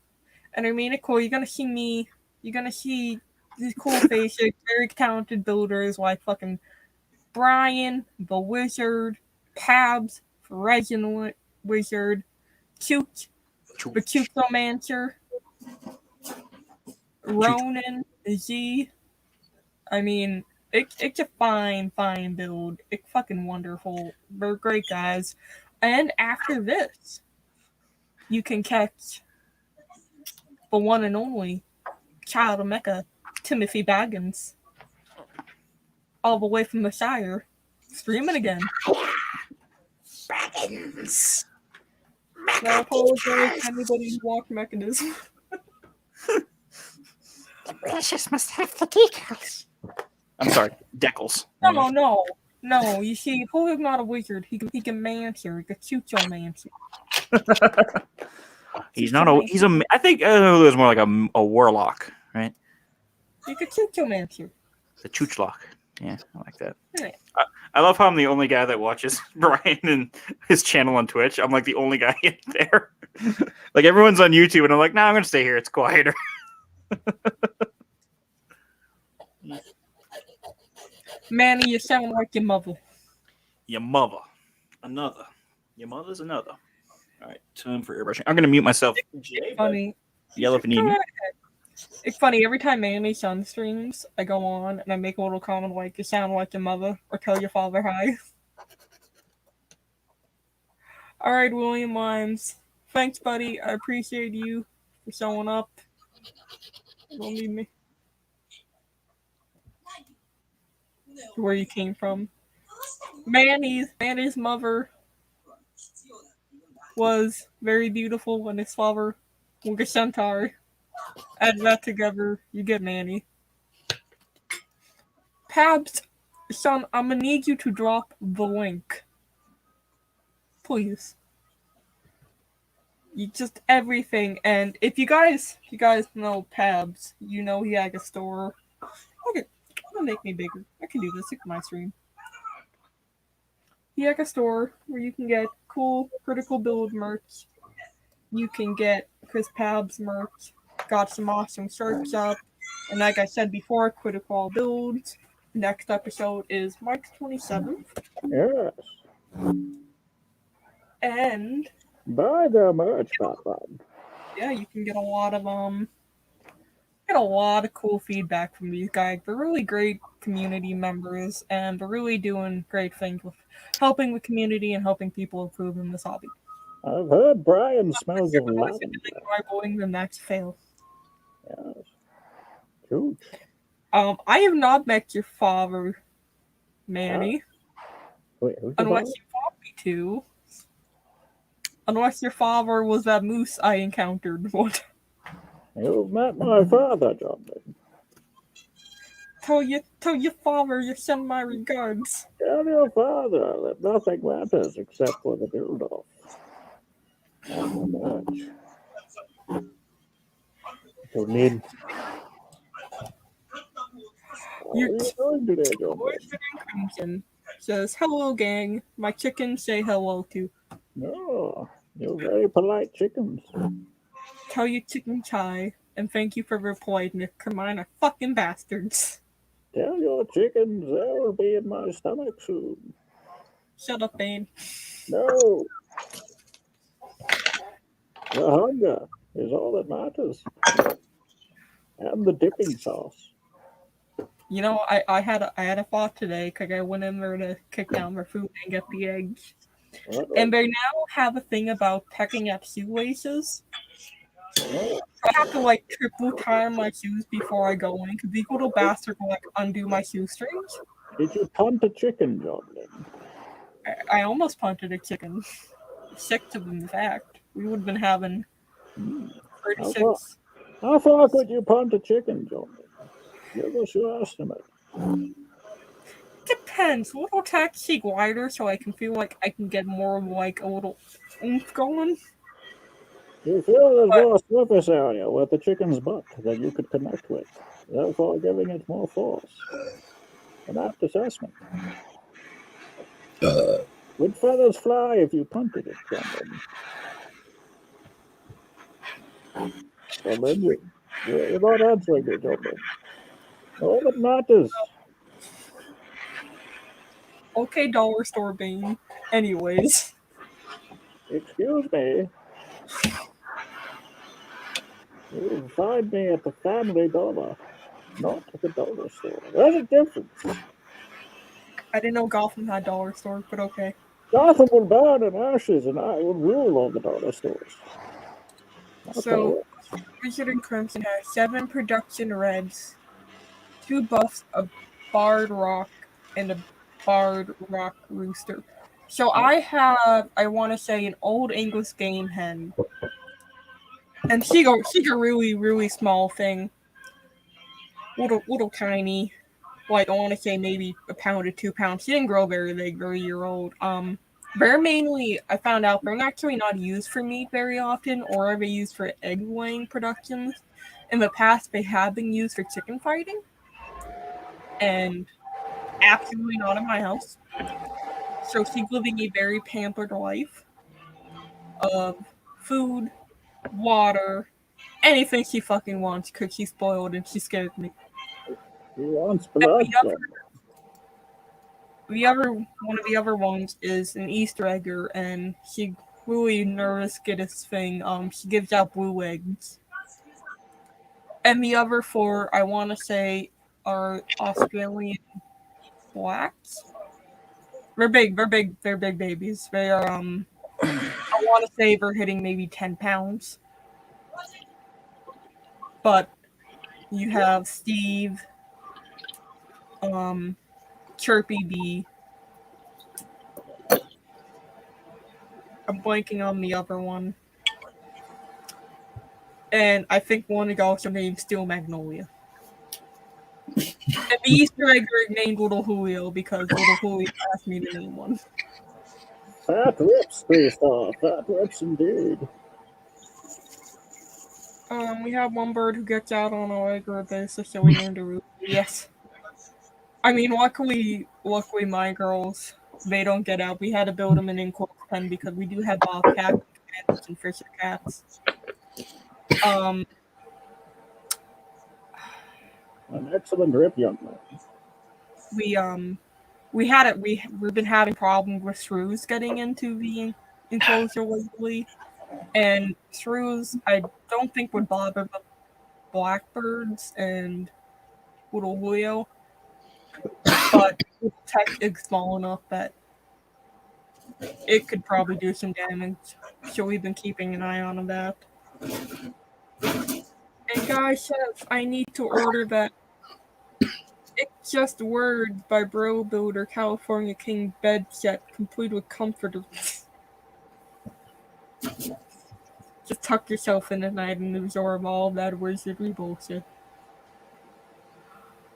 And I mean it cool. You're gonna see me. You're gonna see these cool faces, very talented builders like fucking Brian, the Wizard, Pabs, Reginald Wizard, Chooch, the Choochomancer, Ronan, Z. I mean, it's a fine build. It's fucking wonderful. They're great guys. And after this, you can catch the one and only child of Mecca, Timothy Baggins, all the way from the Shire, streaming again. Baggins. I apologize to anybody who walked Mechanism. The precious must have the decals. I'm sorry, decals. No. You see, Julio's not a wizard. He can mancer. He can Choochomancer. He's not a. He's a. I think Julio's more like a warlock, right? You can Choochomancer. The Choochlock. Yeah, I like that. Yeah. I love how I'm the only guy that watches Brian and his channel on Twitch. I'm like the only guy in there. Like everyone's on YouTube, and I'm like, nah, I'm gonna stay here. It's quieter. Manny, you sound like your mother. Your mother. Another. Your mother's another. All right, time for airbrushing. I'm gonna mute myself. It's funny. Yell if you need me. It's funny, every time Manny Sun streams, I go on and I make a little comment like, you sound like your mother, or tell your father hi. Alright, William Limes. Thanks, buddy. I appreciate you for showing up. Don't leave me. Where you came from. Manny's mother was very beautiful, and his father was a centaur. Add that together, you get Manny. Pabs, son, I'm gonna need you to drop the link. Please. You just everything, and if you guys know Pabs, you know he had a store. Okay, that'll make me bigger. I can do this. Look at my stream. He had a store where you can get cool critical build merch. You can get Chris Pabs merch. Got some awesome shirts up. And like I said before, critical builds. Next episode is March 27th. Yes. And Buy the merch, Batman. yeah, you can get a lot of cool feedback from these guys. They're really great community members, and they're really doing great things with helping the community and helping people improve in this hobby. I've heard Brian smells of lavender. Rivaling the next fail. Yes. Huge. I have not met your father, Manny. Wait, who's your Unless father? you want me to. Unless your father was that moose I encountered. What? You've met my father, Johnny. Tell your father you send my regards. Tell your father that nothing matters except for the build-off. And the merch. So, Lynn, how are Your you doing today, Johnny? Orchard and Crimson says, "Hello, gang. My chickens say hello too. No, you're very polite chickens. Tell your chickens hi, and thank you for their politeness, 'cause mine are fucking bastards." Tell your chickens they will be in my stomach soon. Shut up, Bane. No, the hunger is all that matters. And the dipping sauce. You know, I had a thought today because I went in there to kick down their food and get the eggs. And they now have a thing about pecking at shoelaces. I have to like triple time my shoes before I go in because these little bastards will like undo my shoestrings. Did you punt a chicken, Johnny? I almost punted a chicken. 6 of them, in fact. We would have been having 36. How far could you punt a chicken, Johnny? Give us your estimate. Depends. A little taxi wider so I can feel like I can get more of like a little oomph going. You feel there's more surface area with the chicken's butt that you could connect with, therefore giving it more force. An apt assessment. Would feathers fly if you punted it, Johnny? Well, then you're not answering me, Johnny. All that matters. Okay, dollar store Bane. Anyways. Excuse me. You find me at the Family Dollar, not at the dollar store. There's a difference. I didn't know Gotham had dollar store, but okay. Gotham will burn in ashes, and I will rule all the dollar stores. So, Wizard and Crimson has 7 production reds, 2 buffs, a barred rock, and a barred rock rooster. So I have, I want to say, an old English game hen. And she's a really, really small thing. Little tiny. Like, I want to say maybe a pound to 2 pounds. She didn't grow very big, very year old. They're mainly, I found out, they're actually not used for meat very often, or are they used for egg laying productions. In the past, they have been used for chicken fighting. And absolutely not in my house. So she's living a very pampered life of food, water, anything she fucking wants because she's spoiled and she scares me. He wants blood. One of the other ones is an Easter egger, and she really nervous get this thing. She gives out blue eggs. And the other 4, I want to say, are Australian blacks. They're big babies. They are, I want to say they're hitting maybe 10 pounds. But you have Steve, Chirpy Bee. I'm blanking on the other one. And I think one is also named Steel Magnolia. And the Easter egg is named Little Julio because Little Julio asked me to name one. Fat rips, 3-star. Fat rips indeed. We have one bird who gets out on a regular basis, so we named her. Yes. I mean, luckily, my girls, they don't get out. We had to build them an enclosed pen because we do have bobcats and fisher cats. An excellent rip, young man. We've been having problems with shrews getting into the enclosure lately, and shrews I don't think would bother the blackbirds and Little Julio, but the tech is small enough that it could probably do some damage. So we've been keeping an eye on that. And guy says I need to order that It's Just Words by Bro Builder California King bed set complete with comforters. Just tuck yourself in at night and absorb all that wizardry bullshit.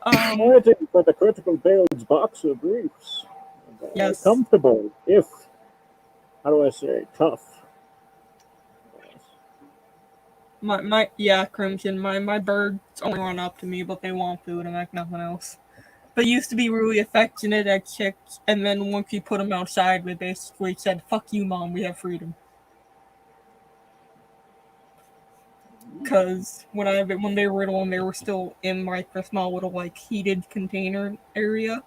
Waiting for the critical builds box of briefs. Yes. Comfortable, if, how do I say, tough. Yeah, Crimson, my birds only run up to me, but they want food and like nothing else. They used to be really affectionate at chicks, and then once you put them outside, they basically said, "Fuck you, mom, we have freedom." Because when they were little and they were still in like the small little like heated container area,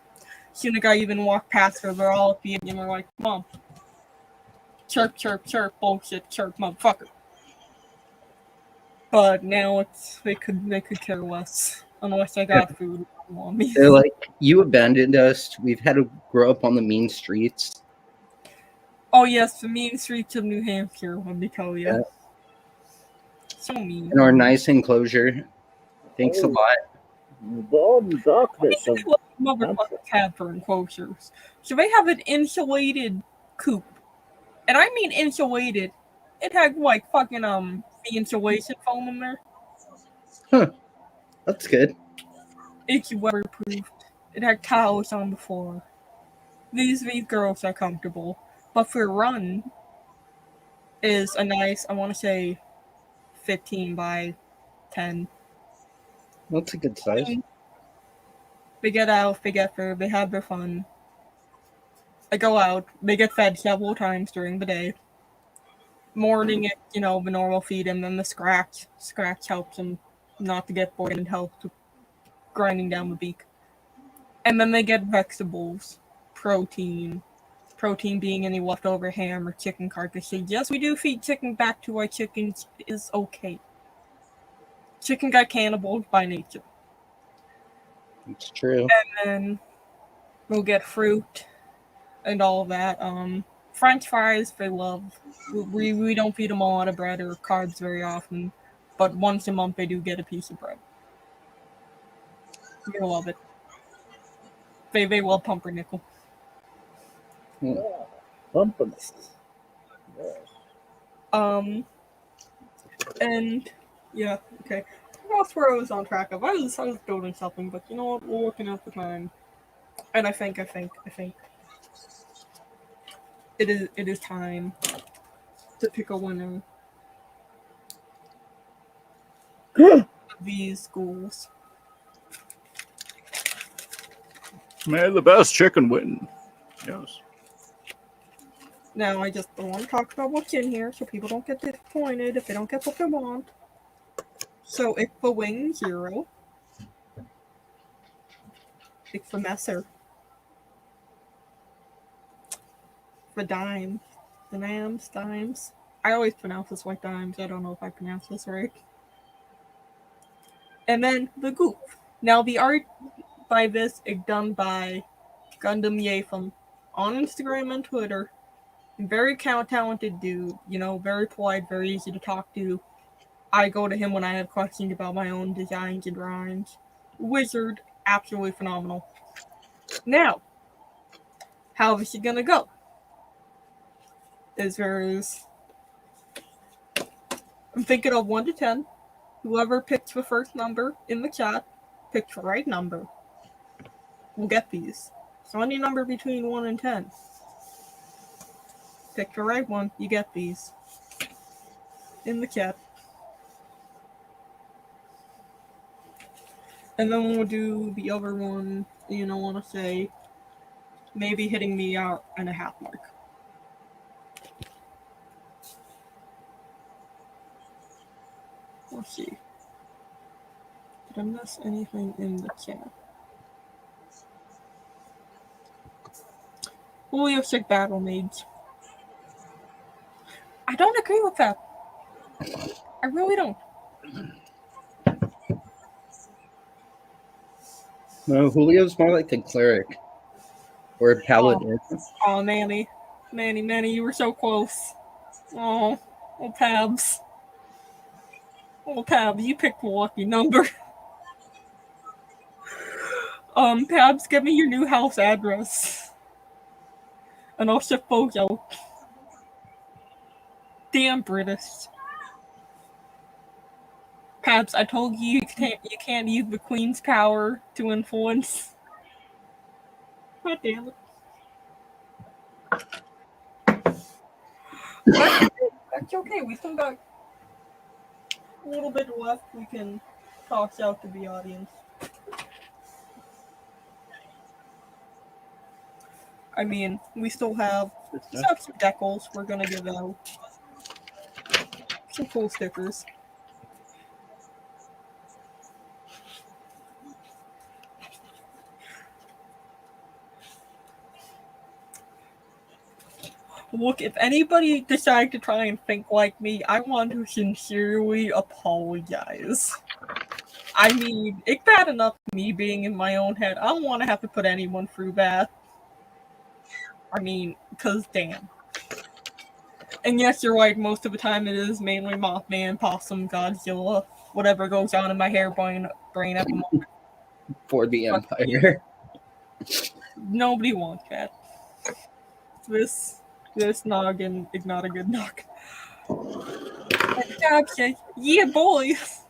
soon a guy even walked past her, they're all at the end and they're like, "Mom, chirp, chirp, chirp, bullshit, chirp, motherfucker." But now they could care less unless I got food on me. They're like, you abandoned us. We've had to grow up on the mean streets. Oh yes, the mean streets of New Hampshire, let me tell you. Yeah. So mean. In our nice enclosure. Thanks a lot. The darkness of Motherfuckers have for enclosures. So they have an insulated coop. And I mean insulated. It had like fucking the insulation foam in there. Huh. That's good. It's weatherproof. It had towels on the floor. These girls are comfortable. But for run is a nice, I want to say 15 by 10. That's a good size. They get out, they get food, they have their fun. They go out, they get fed several times during the day. Morning, the normal feed, and then the scratch. Scratch helps them not to get bored and helps with grinding down the beak. And then they get vegetables, protein. Protein being any leftover ham or chicken carcasses. Yes, we do feed chicken back to our chickens. It is okay. Chicken got cannibals by nature. It's true. And then we'll get fruit and all that. French fries, they love. We don't feed them a lot of bread or carbs very often, but once a month they do get a piece of bread. They love it. They love pumpernickel. Pumpernickel. And yeah, okay. That's where I was on track of. I was building something, but you know what? We're looking at the time, and I think it is time to pick a winner of these schools. May the best chicken win. Yes. Now, I just don't want to talk about what's in here so people don't get disappointed if they don't get what they want. So, it's the Wing Zero. It's the Messer. The Dimes. The Dimes. I always pronounce this like Dimes. I don't know if I pronounce this right. And then the Goof. Now, the art by this is done by Gundam Yafum on Instagram and Twitter. Very talented dude, very polite, very easy to talk to. I go to him when I have questions about my own designs and drawings. Wizard, absolutely phenomenal. Now, how is it gonna go? I'm thinking of 1 to 10. Whoever picks the first number in the chat, picks the right number. We'll get these. So any number between 1 and 10. Pick the right one, you get these. In the chat. And then we'll do the other one, I want to say, maybe hitting the hour and a half mark. Let's see. Did I miss anything in the chat? Julio Sick Battle Maids. I don't agree with that. I really don't. No, Julio's more like a cleric. Or a paladin. Oh, Manny, you were so close. Oh, Pabs. Oh, Pabs, you picked the lucky number. Pabs, give me your new house address. And I'll ship both out. Damn British. Perhaps I told you you can't use the Queen's power to influence. God damn it. That's okay. We still got a little bit left. We can toss out to the audience. I mean, we still have some decals we're gonna give out. Some cool stickers. Look, if anybody decided to try and think like me, I want to sincerely apologize. I mean, it's bad enough me being in my own head. I don't want to have to put anyone through that. I mean, because damn. And yes, you're right, most of the time it is mainly Mothman, Possum, Godzilla, whatever goes on in my harebrain brain at the moment. For the Empire. Nobody wants that. This noggin is not a good noggin. Okay, yeah, boys.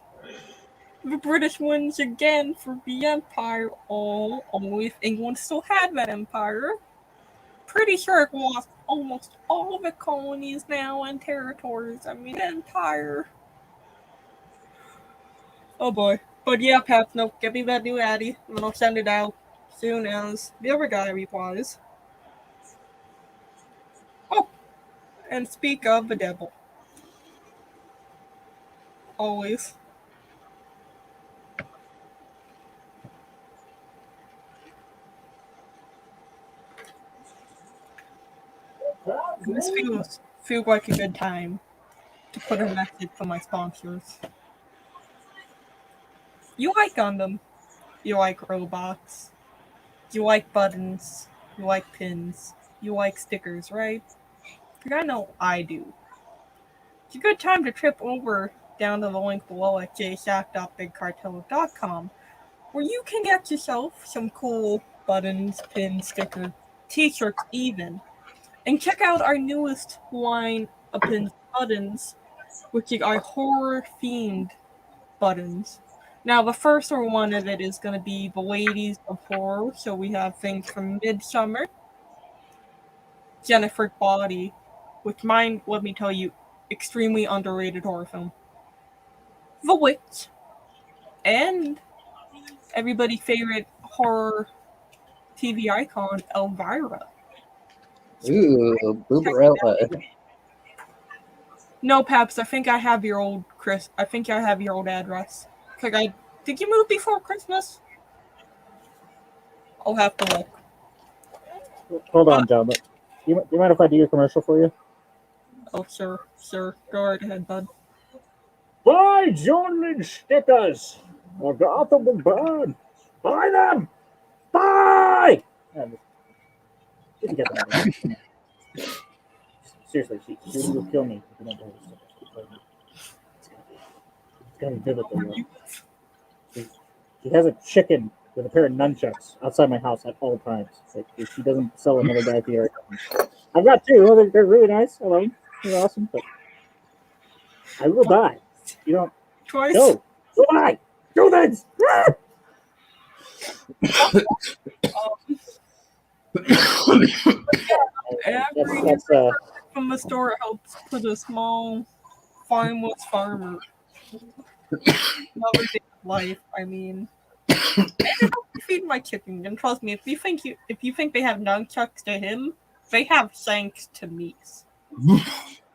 The British wins again for the Empire. Oh, only if England still had that empire. Pretty sure it lost almost all of the colonies now and territories. I mean, empire. Oh boy. But yeah, Pep, no, get me that new Addy, and then I'll send it out soon as the other guy replies. Oh, and speak of the devil. Always. This feels like a good time to put a message for my sponsors. You like Gundam. You like robots. You like buttons. You like pins. You like stickers, right? Because I know I do. It's a good time to trip over down to the link below at jsack.bigcartel.com, where you can get yourself some cool buttons, pins, stickers, t-shirts even. And check out our newest line of pins and buttons, which are horror-themed buttons. Now, the first one of it is going to be the Ladies of Horror, so we have things from Midsummer, Jennifer's Body, which mine, let me tell you, extremely underrated horror film, The Witch, and everybody's favorite horror TV icon, Elvira. Ooh, Booberella. No, Paps, I think I have your old I think I have your old address. Did you move before Christmas? I'll have to look. Hold on, John. Do you mind if I do your commercial for you? Oh, sure. Go right ahead, bud. Buy Journaling stickers, or Gotham will burn. Buy them. Buy. Didn't get that. Seriously, she will kill me if you don't buy the stickers. It's gonna be biblical. She has a chicken with a pair of nunchucks outside my house at all times. Like, if she doesn't sell another guy at the area. I've got two. They're really nice. I love them. They're awesome. But I will buy. You don't. Twice. Go buy. Do this. Every from the store helps put a small farmless farmer. Another day of life. I mean, feed my chicken, and trust me, if you think they have nunchucks to him, they have shanks to me.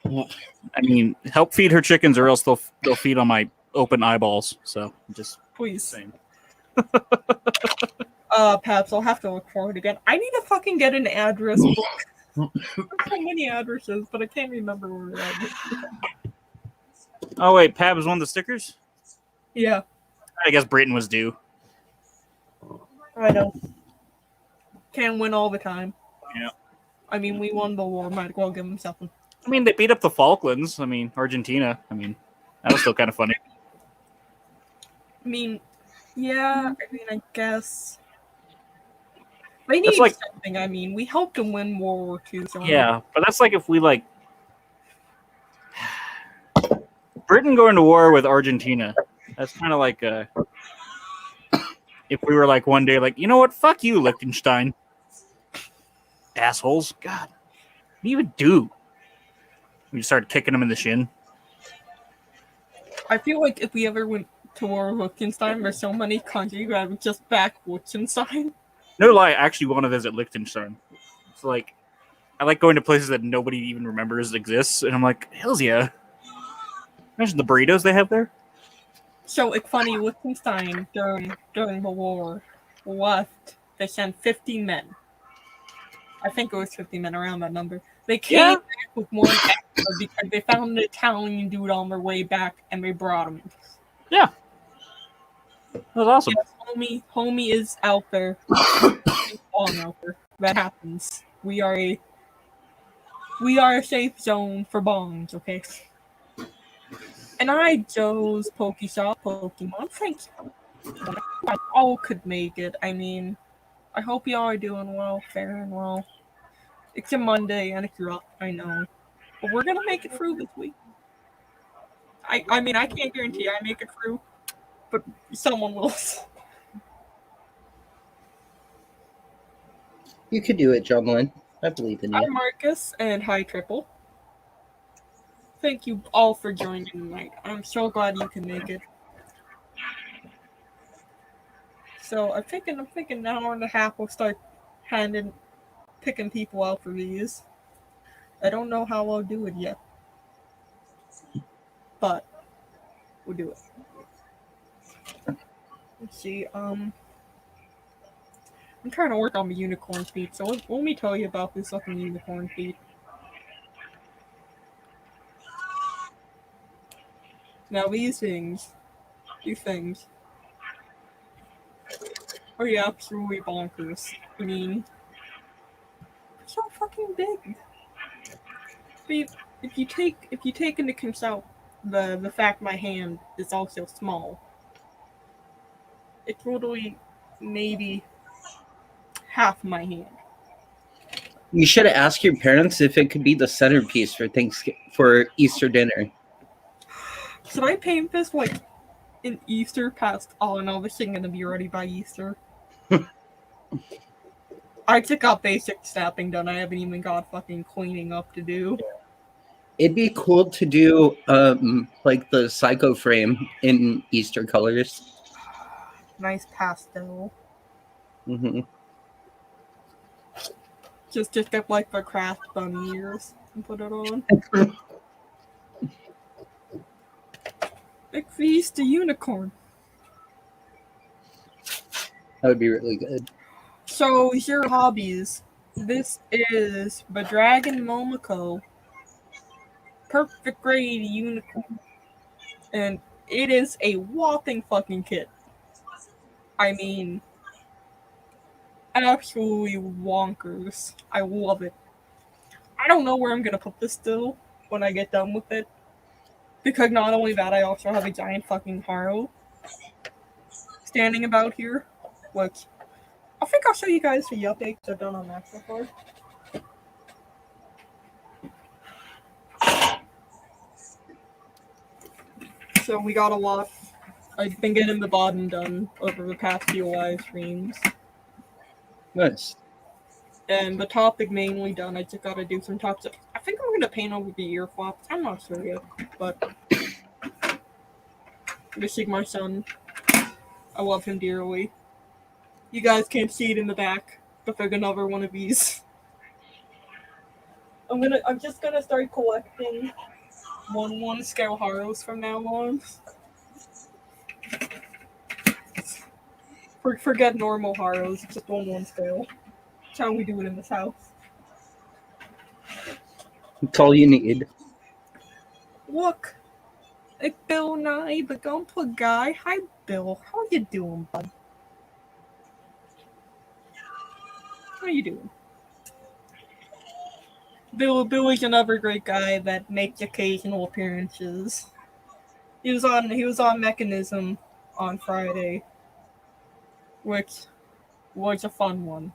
I mean, help feed her chickens, or else they'll feed on my open eyeballs. So just please. Same. Paps, I'll have to look for it again. I need to fucking get an address book. There's so many addresses, but I can't remember where it is. Oh wait, Pabs won the stickers? Yeah. I guess Britain was due. I know. Can't win all the time. Yeah. I mean, we won the war. Might as well give them something. I mean, they beat up the Falklands. I mean, Argentina. I mean, that was still kind of funny. I mean, yeah. I guess they need something. I mean, we helped them win World War II. So yeah, but that's like if we Britain going to war with Argentina. That's kind of like if we were like one day, like, you know what? Fuck you, Liechtenstein. Assholes. God. What do you even do? We just started kicking them in the shin. I feel like if we ever went to war with Liechtenstein, there's so many countries that would just back Liechtenstein. No lie, I actually want to visit Liechtenstein. It's like, I like going to places that nobody even remembers exists, and I'm like, hells yeah. Imagine the burritos they have there. So it's funny, Liechtenstein during the war left. They sent 50 men. I think it was 50 men, around that number. They came back with one extra because they found an Italian dude on their way back, and they brought him. Yeah. That was awesome. Yes, homie is out there. On out there. That happens. We are a safe zone for bombs, okay? And I chose Pokemon. Thank you. I all could make it. I mean, I hope y'all are doing well, faring well. It's a Monday and it's rough, I know. But we're gonna make it through this week. I mean, I can't guarantee I make it through, but someone will. You could do it, John Lynn. I believe in Hi, you. Marcus, and hi, Triple. Thank you all for joining tonight. I'm so glad you can make it. So I'm thinking an hour and a half we'll start picking people out for these. I don't know how I'll do it yet, but we'll do it. Let's see. I'm trying to work on the unicorn feet, so let me tell you about this fucking unicorn feet. Now these things are absolutely bonkers. I mean, they're so fucking big. If you take into account the fact my hand is also small, it's literally maybe half my hand. You should have asked your parents if it could be the centerpiece for Easter dinner. Should I paint this like in Easter past? Oh no, this ain't gonna be ready by Easter. I just got basic snapping done. I haven't even got fucking cleaning up to do. It'd be cool to do like the Psycho frame in Easter colors. Nice pastel. Mm-hmm. Just get like the craft bunny ears and put it on. Big Feast the unicorn. That would be really good. So your hobbies. This is the Dragon Momoko Perfect Grade Unicorn. And it is a whopping fucking kit. I mean, absolutely wonkers. I love it. I don't know where I'm gonna put this still when I get done with it. Because not only that, I also have a giant fucking Haro standing about here. Which, I think I'll show you guys the updates I've done on that so far. So we got a lot. I've been getting the bottom done over the past few live streams. Nice. And the topic mainly done. I just gotta do some tops. I think I'm gonna paint over the ear flops. I'm not sure yet, but this is my son. I love him dearly. You guys can't see it in the back, but there's another one of these. I'm just gonna start collecting 1/1 scale Haros from now on. Forget normal Haros, just 1/1 scale. That's how we do it in this house. That's all you need. Look, it's Bill Nye, the Gunpla guy. Hi, Bill. How you doing, bud? How you doing? Bill is another great guy that makes occasional appearances. He was on Mechanism on Friday, which was a fun one.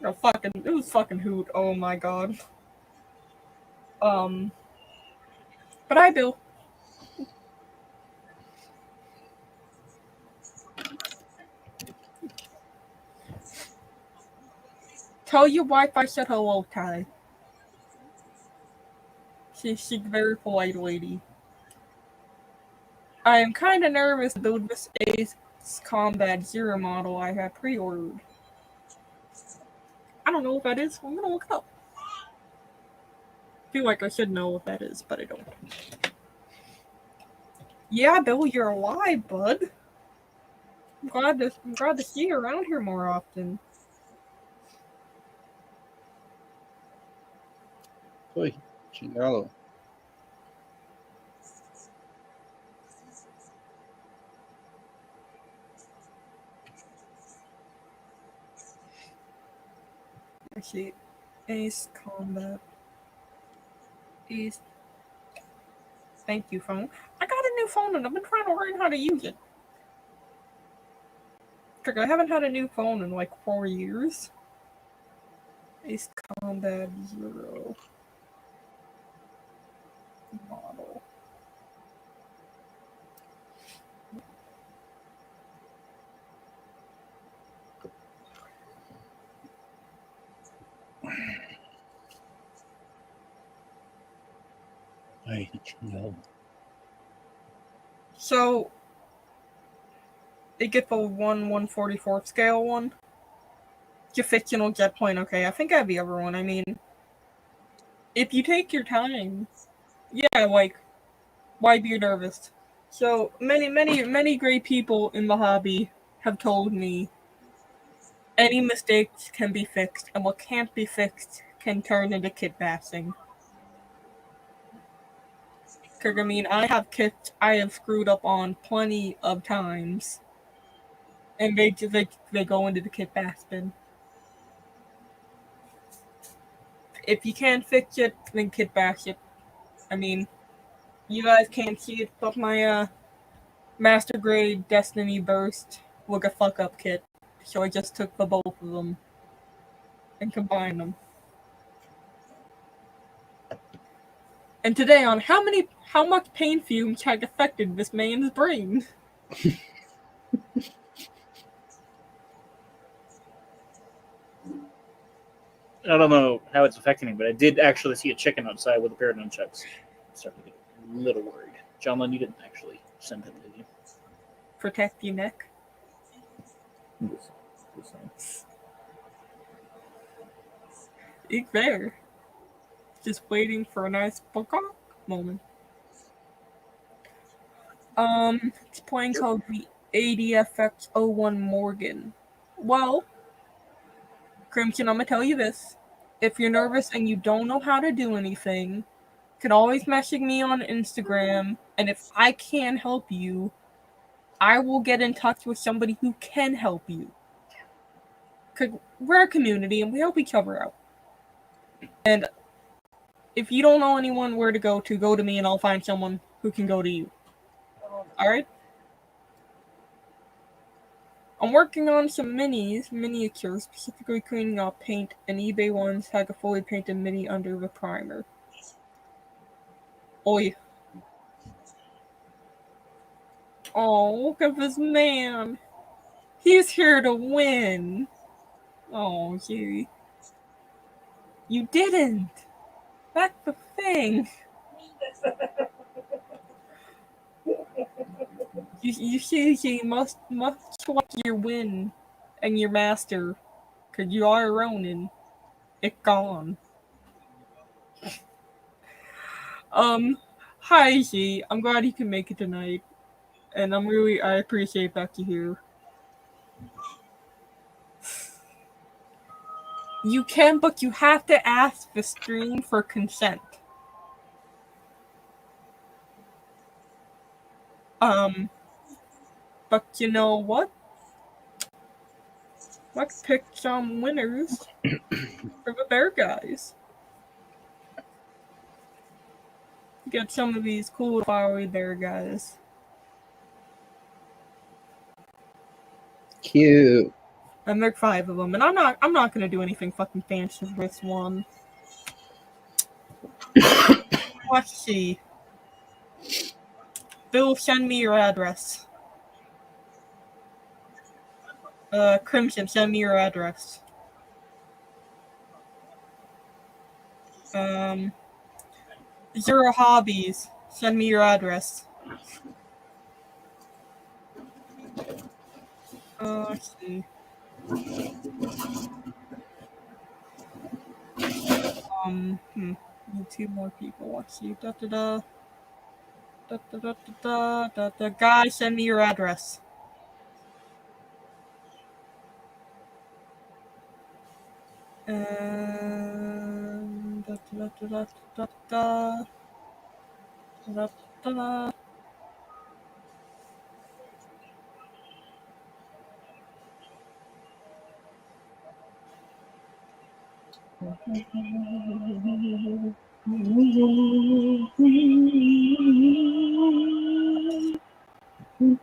It was fucking hoot. Oh my god. But hi, Bill. Tell your wife I said hello, Ty. She's a very polite lady. I am kind of nervous to build this Ace Combat Zero model I have pre-ordered. I don't know what that is. I'm gonna look it up. I feel like I should know what that is, but I don't. Yeah, Bill, you're alive, bud. I'm glad to see you around here more often. Oi, chingalo. Actually, Ace Combat. Ace. Thank you, phone. I got a new phone and I've been trying to learn how to use it. I haven't had a new phone in like 4 years. Ace Combat Zero model. Ay, chingado. So, they get the 1/144th scale one. Your fictional jet plane, okay. I think I have the other one. I mean, if you take your time, yeah, like, why be nervous? So, many great people in the hobby have told me any mistakes can be fixed, and what can't be fixed can turn into kit bashing. Because, I mean, I have kits I have screwed up on plenty of times, and they go into the kit bash bin. If you can't fix it, then kit bash it. I mean, you guys can't see it, but my Master Grade Destiny Burst look a fuck up kit. So I just took the both of them and combined them. And today on how much pain fumes had affected this man's brain. I don't know how it's affecting me, but I did actually see a chicken outside with a pair of nunchucks. Started to get a little worried. John Lynn, you didn't actually send him, did you? Protect your neck. He's there. Just waiting for a nice fuck off moment. It's playing called the ADFX01 Morgan. Well, Crimson, I'm gonna tell you this. If you're nervous and you don't know how to do anything, you can always message me on Instagram, and if I can help you, I will get in touch with somebody who can help you. Because we're a community and we help each other out. And if you don't know anyone where to go to me and I'll find someone who can go to you. Alright? I'm working on some miniatures, specifically cleaning out paint, and eBay ones had a fully painted mini under the primer. Oi. Oh, look at this man. He's here to win. Oh, Huey. You didn't. That's the thing. You see, you must watch your win and your master, because you are Ronin. It's gone. Hi, Z. I'm glad you can make it tonight. And I appreciate Becky here. You can, but you have to ask the stream for consent. But you know what? Let's pick some winners for the bear guys. Get some of these cool flowery bear guys. Cute. And there are 5 of them, and I'm not gonna do anything fucking fancy with this one. Let's see. Bill, send me your address. Crimson, send me your address. Zero Hobbies, send me your address. Let's see. Need 2 more people. Let's see. Guys, send me your address.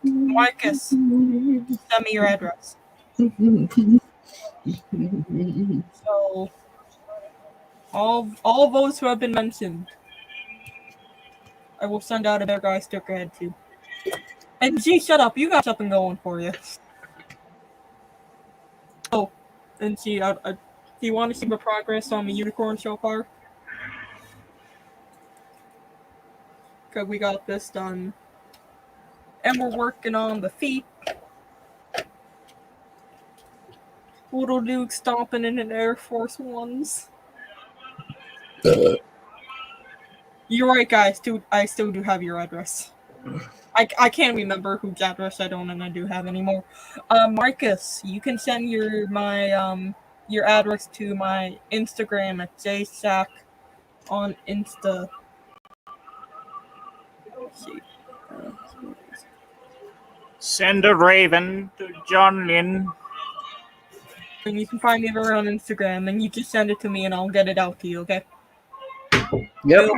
Marcus, send me your address. So, all those who have been mentioned, I will send out a Bear Guy sticker head to. And G, shut up! You got something going for you. Oh, and G, do you want to see the progress on the unicorn so far? Cause we got this done, and we're working on the feet. Little Duke stomping in an Air Force Ones. You're right, guys. Dude, I still do have your address. I can't remember whose address I don't and I do have anymore. Marcus, you can send your address to my Instagram at jsack on Insta. Let's see. Send a raven to John Lynn. And you can find me there on Instagram, and you just send it to me, and I'll get it out to you. Okay? Yep.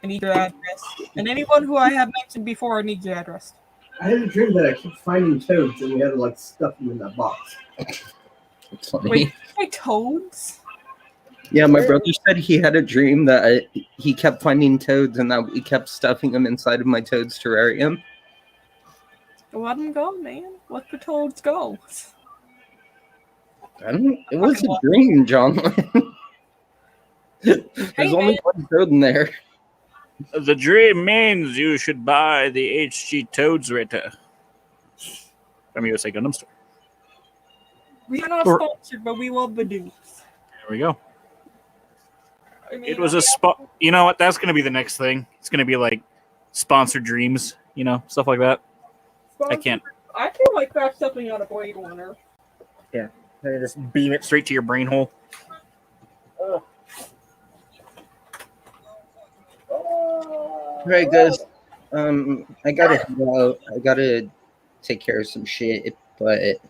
I need your address, and anyone who I have mentioned before, I need your address. I had a dream that I keep finding toads and we had to like stuff them in that box. It's funny. Wait, my toads? Yeah, my brother said he had a dream that he kept finding toads and that we kept stuffing them inside of my toad's terrarium. Let them go, man. Let the toads go. I don't. It was a dream, John. There's only one toad in there. The dream means you should buy the HG Toads Ritter from USA Gundam Store. We are not sponsored, but we love the dudes. There we go. I mean, It was a spot. You know what? That's going to be the next thing. It's going to be like sponsored dreams, stuff like that. I can't. I feel like that's something out of Blade Runner. Yeah. Just beam it straight to your brain hole. All right, guys. I gotta head out. I gotta take care of some shit, but it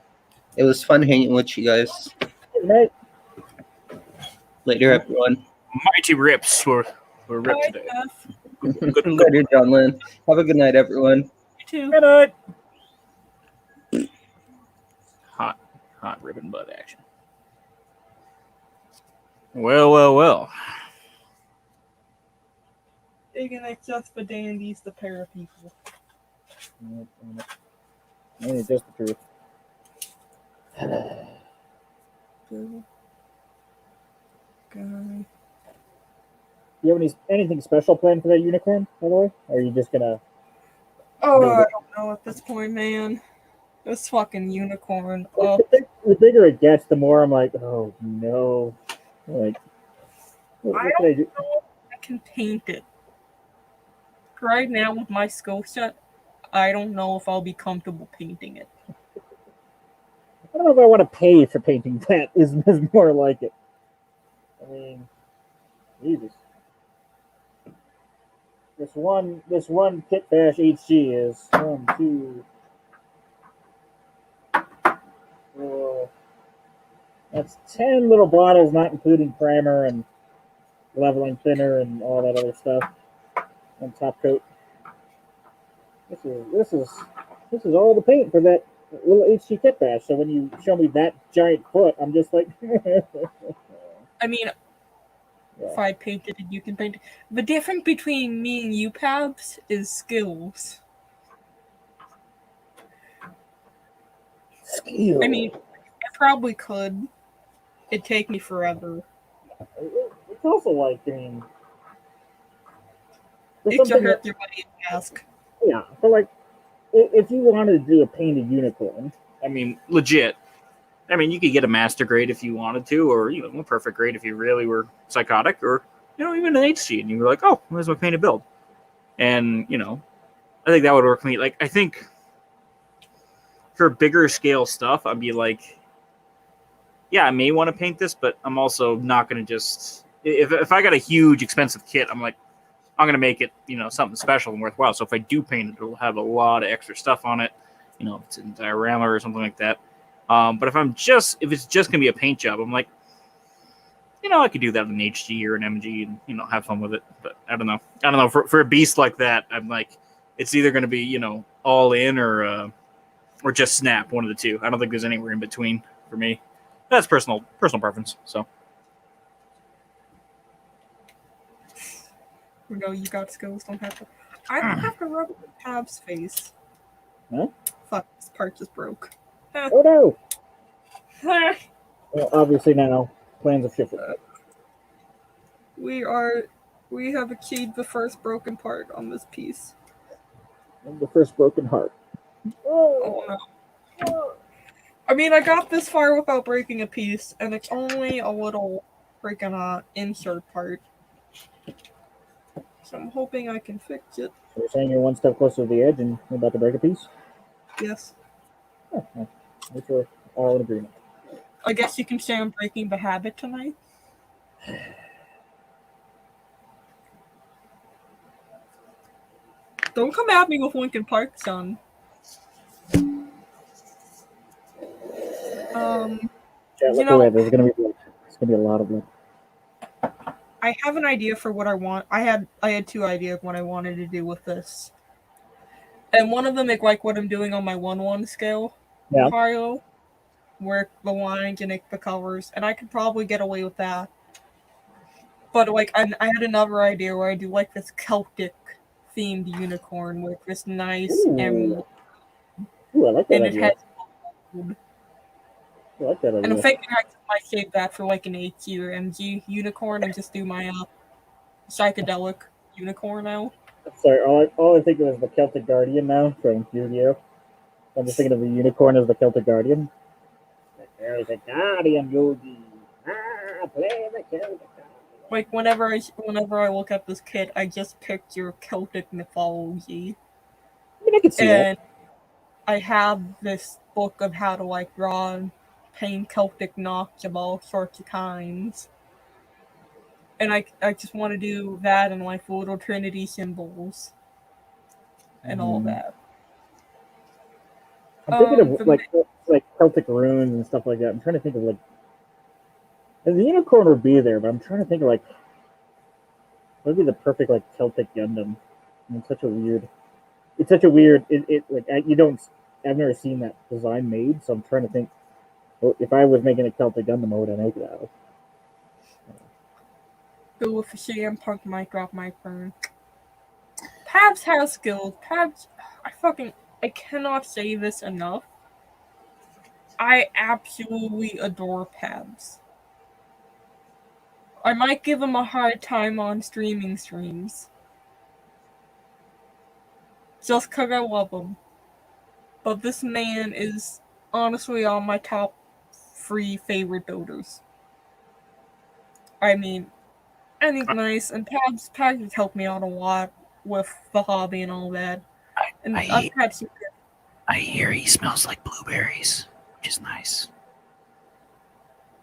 was fun hanging with you guys. Right. Later, everyone. Mighty rips were ripped today. Good Later, John Lynn. Have a good night, everyone. You too. Good night. Hot ribbon butt action. Well. They can adjust the dandies, the pair of people. Maybe just the truth. Guy. You have anything special planned for that unicorn, by the way? Or are you just gonna? Oh, I don't know at this point, man. This fucking unicorn. Oh, The bigger it gets, the more I'm like, oh no. Like, what can I do? know if I can paint it. Right now, with my skill set, I don't know if I'll be comfortable painting it. I don't know if I want to pay for painting that. Is more like it. I mean, Jesus. This one Kit Bash HG is 1, 2, 4. That's 10 little bottles, not including primer and leveling thinner and all that other stuff. And top coat. This is all the paint for that little HG Kit Bash. So when you show me that giant foot, I'm just like. I mean, if I painted it, you can paint it. The difference between me and you, Pabs, is skills. I mean, I probably could. It'd take me forever. It's also like, I mean, there's It's a something that, Herculean task. yeah, but like, if you wanted to do a painted unicorn, I mean, legit. I mean, you could get a master grade if you wanted to, or a perfect grade if you really were psychotic, or even an HG, and you were like, oh, where's my painted build? And I think that would work for me. Like, I think for bigger scale stuff, I'd be like, yeah, I may want to paint this, but I'm also not going to just if I got a huge expensive kit, I'm like, I'm going to make it something special and worthwhile. So if I do paint it, it'll have a lot of extra stuff on it. If it's a diorama or something like that. But if it's just gonna be a paint job, I'm like, I could do that with an HG or an MG and have fun with it. But I don't know. For a beast like that, I'm like, it's either gonna be all in or just snap, one of the two. I don't think there's anywhere in between for me. That's personal preference. So You got skills. Don't have to. I don't have to rub it with Tab's face. Huh? Fuck! This part just broke. oh no! Well, obviously now plans have shifted. We have achieved the first broken part on this piece. The first broken heart. Oh no. I mean, I got this far without breaking a piece, and it's only a little freaking insert part. So I'm hoping I can fix it. So you're saying you're one step closer to the edge and you're about to break a piece? Yes. Oh, well, I think we're all in agreement. I guess you can say I'm breaking the habit tonight. Don't come at me with Linkin Park, son. Yeah, look away. There's gonna be a lot of them. I have an idea for what I want. I had two ideas what I wanted to do with this. And one of them is like what I'm doing on my 1-1 scale. Yeah. Mario. Work the lines and make the colors. And I could probably get away with that. But like I had another idea where I do like this Celtic themed unicorn with this nice emerald. Ooh, I like that and idea. It has gold. I like that idea. And I'm thinking I might save that for like an HG or MG unicorn and just do my psychedelic unicorn now. Sorry, all I think of is the Celtic Guardian now from Yu-Gi-Oh! I'm just thinking of the unicorn as the Celtic Guardian. There is a guardian, Yogi. Play the Celtic Guardian. Like whenever I look at this kit, I just picture Celtic mythology. I mean, I can see and that. I have this book of how to like draw and paint Celtic knocks of all sorts of kinds. And I just want to do that and like little Trinity symbols and all that. I'm thinking of like Celtic runes and stuff like that. I'm trying to think of like the unicorn would be there, but I'm trying to think of like what would be the perfect like Celtic Gundam. I mean, it's such a weird. I've never seen that design made, so I'm trying to think. Well, if I was making a Celtic Gundam, what would I make that of? Go with the CM Punk mic drop my burn. Pabs has skills. Pabs, I cannot say this enough. I absolutely adore Pabs. I might give him a hard time on streams. Just because I love him. But this man is honestly on my top 3 favorite builders. I mean, and he's nice, and Pabs has helped me out a lot with the hobby and all that. And I've had some. I hear he smells like blueberries, which is nice.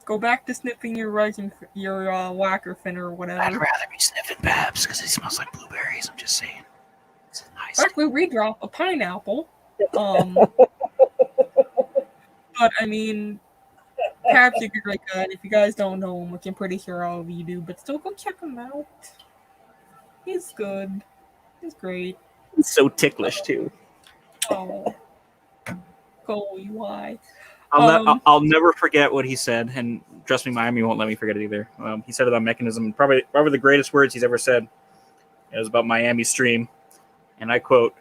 Go back to sniffing your resin, your lacquer finner or whatever. I'd rather be sniffing Babs because it smells like blueberries. I'm just saying. It's nice. Actually, we drop a pineapple. But I mean, Pabs is a great guy. If you guys don't know him, which I'm pretty sure all of you do, but still go check him out. He's good. He's great. It's so ticklish too. Oh, go UI. I'll never forget what he said, and trust me, Miami won't let me forget it either. He said it on Mechanism, probably the greatest words he's ever said. It was about Miami Stream, and I quote,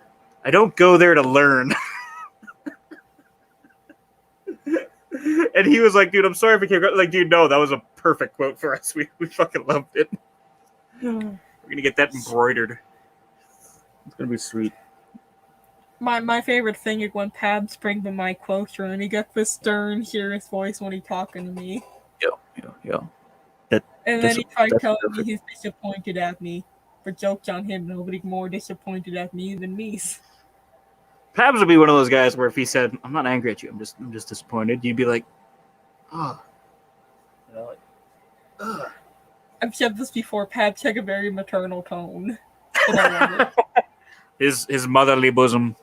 "I don't go there to learn." And he was like, dude, I'm sorry if it came like, dude, no, that was a perfect quote for us. We fucking loved it. We're gonna get that embroidered. It's gonna be sweet. My favorite thing is when Pabs bring the mic closer and he gets this stern, serious voice when he's talking to me. Yeah. And then he tried that's telling perfect. me he's disappointed at me. But joke's on him, nobody's more disappointed at me than me. Pabs would be one of those guys where if he said, "I'm not angry at you, I'm just disappointed," you'd be like, "Oh." You know, like, ugh. I've said this before, Pabs has a very maternal tone. And I love it. His motherly bosom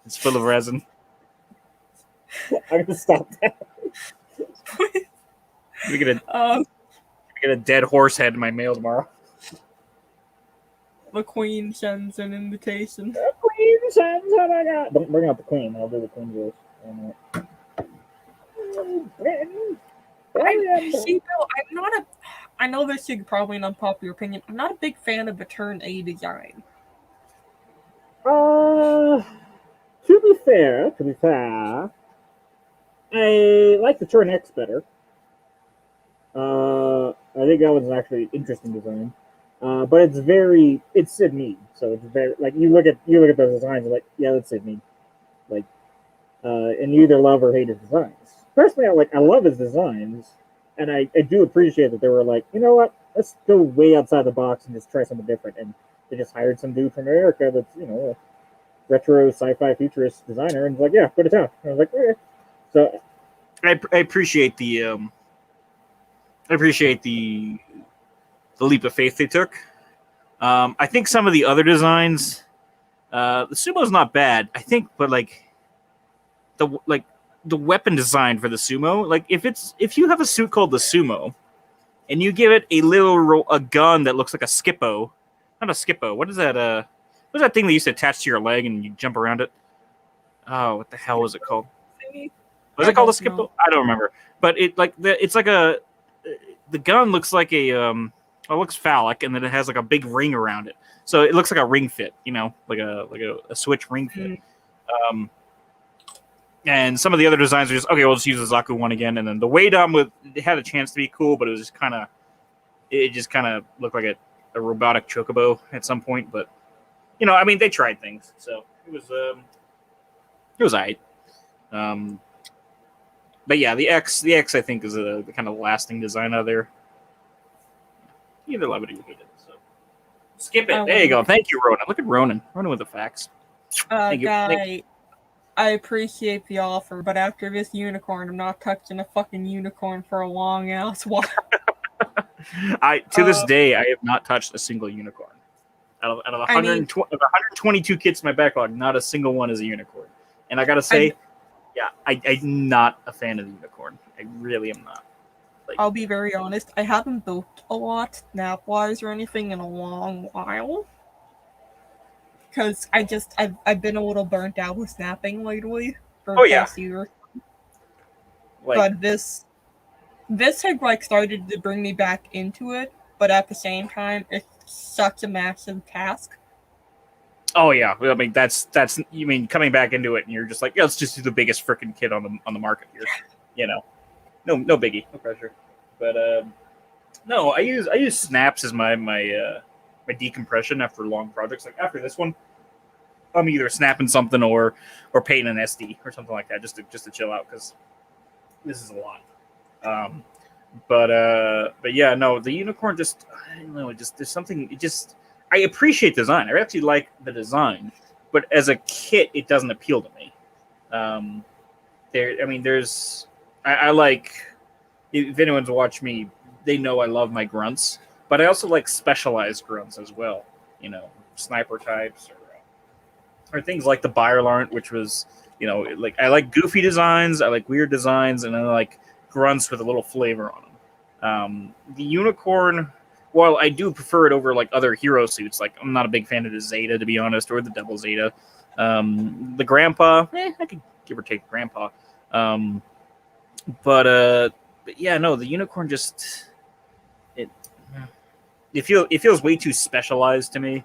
is full of resin. I'm gonna stop that. We get a dead horse head in my mail tomorrow. The Queen sends an invitation. The Queen sends, oh my god! Don't bring out the Queen. I'll do the Queen voice. See, Bill, I'm not a. I know this is probably an unpopular opinion. I'm not a big fan of the Turn A design. To be fair, I like the Turn X better. I think that was actually interesting design. But it's Sid Mead, so it's very like you look at those designs, you're like, yeah, that's Sid Mead. Like, and you either love or hate his designs. Personally, I love his designs, and I do appreciate that they were like, you know what, let's go way outside the box and just try something different. And they just hired some dude from America that's a retro sci-fi futurist designer, and was like, yeah, go to town. And I was like, okay. So I appreciate the leap of faith they took. I think some of the other designs, the sumo's not bad, I think, but the weapon design for the sumo, like if you have a suit called the sumo, and you give it a gun that looks like a skippo, not a skippo. What is that? What's that thing they used to attach to your leg and you jump around it? Oh, what the hell was it called? Was it called a skippo? I don't remember. But the gun looks like it looks phallic, and then it has like a big ring around it, so it looks like a ring fit, like a Switch ring fit. And some of the other designs are just okay. We'll just use the Zaku one again, and then the Waydom it had a chance to be cool, but it was just kind of looked like a robotic chocobo at some point. But they tried things, so it was alright. But yeah, the X I think is the kind of lasting design out there. You either love it or you hate it. So skip it. There you go. Thank you, Ronan. Look at Ronan. Ronan with the facts. Thank you. I appreciate the offer, but after this unicorn, I'm not touching a fucking unicorn for a long ass while. To this day, I have not touched a single unicorn. Out of 122 kits in my backlog, not a single one is a unicorn. And I gotta say, I'm not a fan of the unicorn. I really am not. I'll be very honest. I haven't built a lot, snap-wise or anything, in a long while. Because I've been a little burnt out with snapping lately for the past year. But this had started to bring me back into it, but at the same time, it's such a massive task. Oh yeah, I mean that's you mean coming back into it and you're just like, let's just do the biggest freaking kit on the market here, no biggie, no pressure. But no, I use snaps as my decompression after long projects. Like after this one, I'm either snapping something or painting an SD or something like that, just to chill out because this is a lot. But yeah, no, the unicorn I don't know, there's something. I appreciate design. I actually like the design, but as a kit, it doesn't appeal to me. I like. If anyone's watched me, they know I love my grunts, but I also like specialized grunts as well. Sniper types or things like the Byerlarnt, which was, I like goofy designs, I like weird designs, and I like grunts with a little flavor on them. The unicorn, while I do prefer it over like other hero suits, like I'm not a big fan of the Zeta, to be honest, or the Double Zeta. The Grandpa, I could give or take Grandpa. But yeah, no, the unicorn it feels way too specialized to me.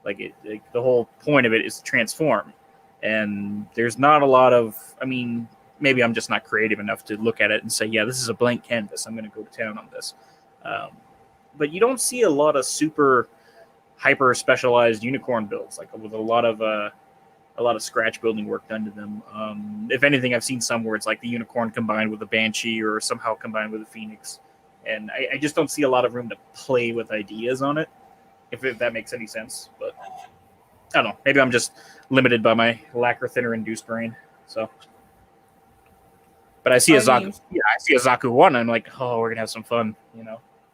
Like the whole point of it is to transform, and there's not a lot of. I mean, maybe I'm just not creative enough to look at it and say, yeah, this is a blank canvas. I'm going to go to town on this. But you don't see a lot of super hyper specialized unicorn builds, like with a lot of scratch building work done to them. If anything, I've seen some where it's like the unicorn combined with a banshee or somehow combined with a phoenix. And I just don't see a lot of room to play with ideas on it, if that makes any sense. But I don't know. Maybe I'm just limited by my lacquer thinner induced brain. So, but I see a Zaku 1, I'm like, oh, we're gonna have some fun,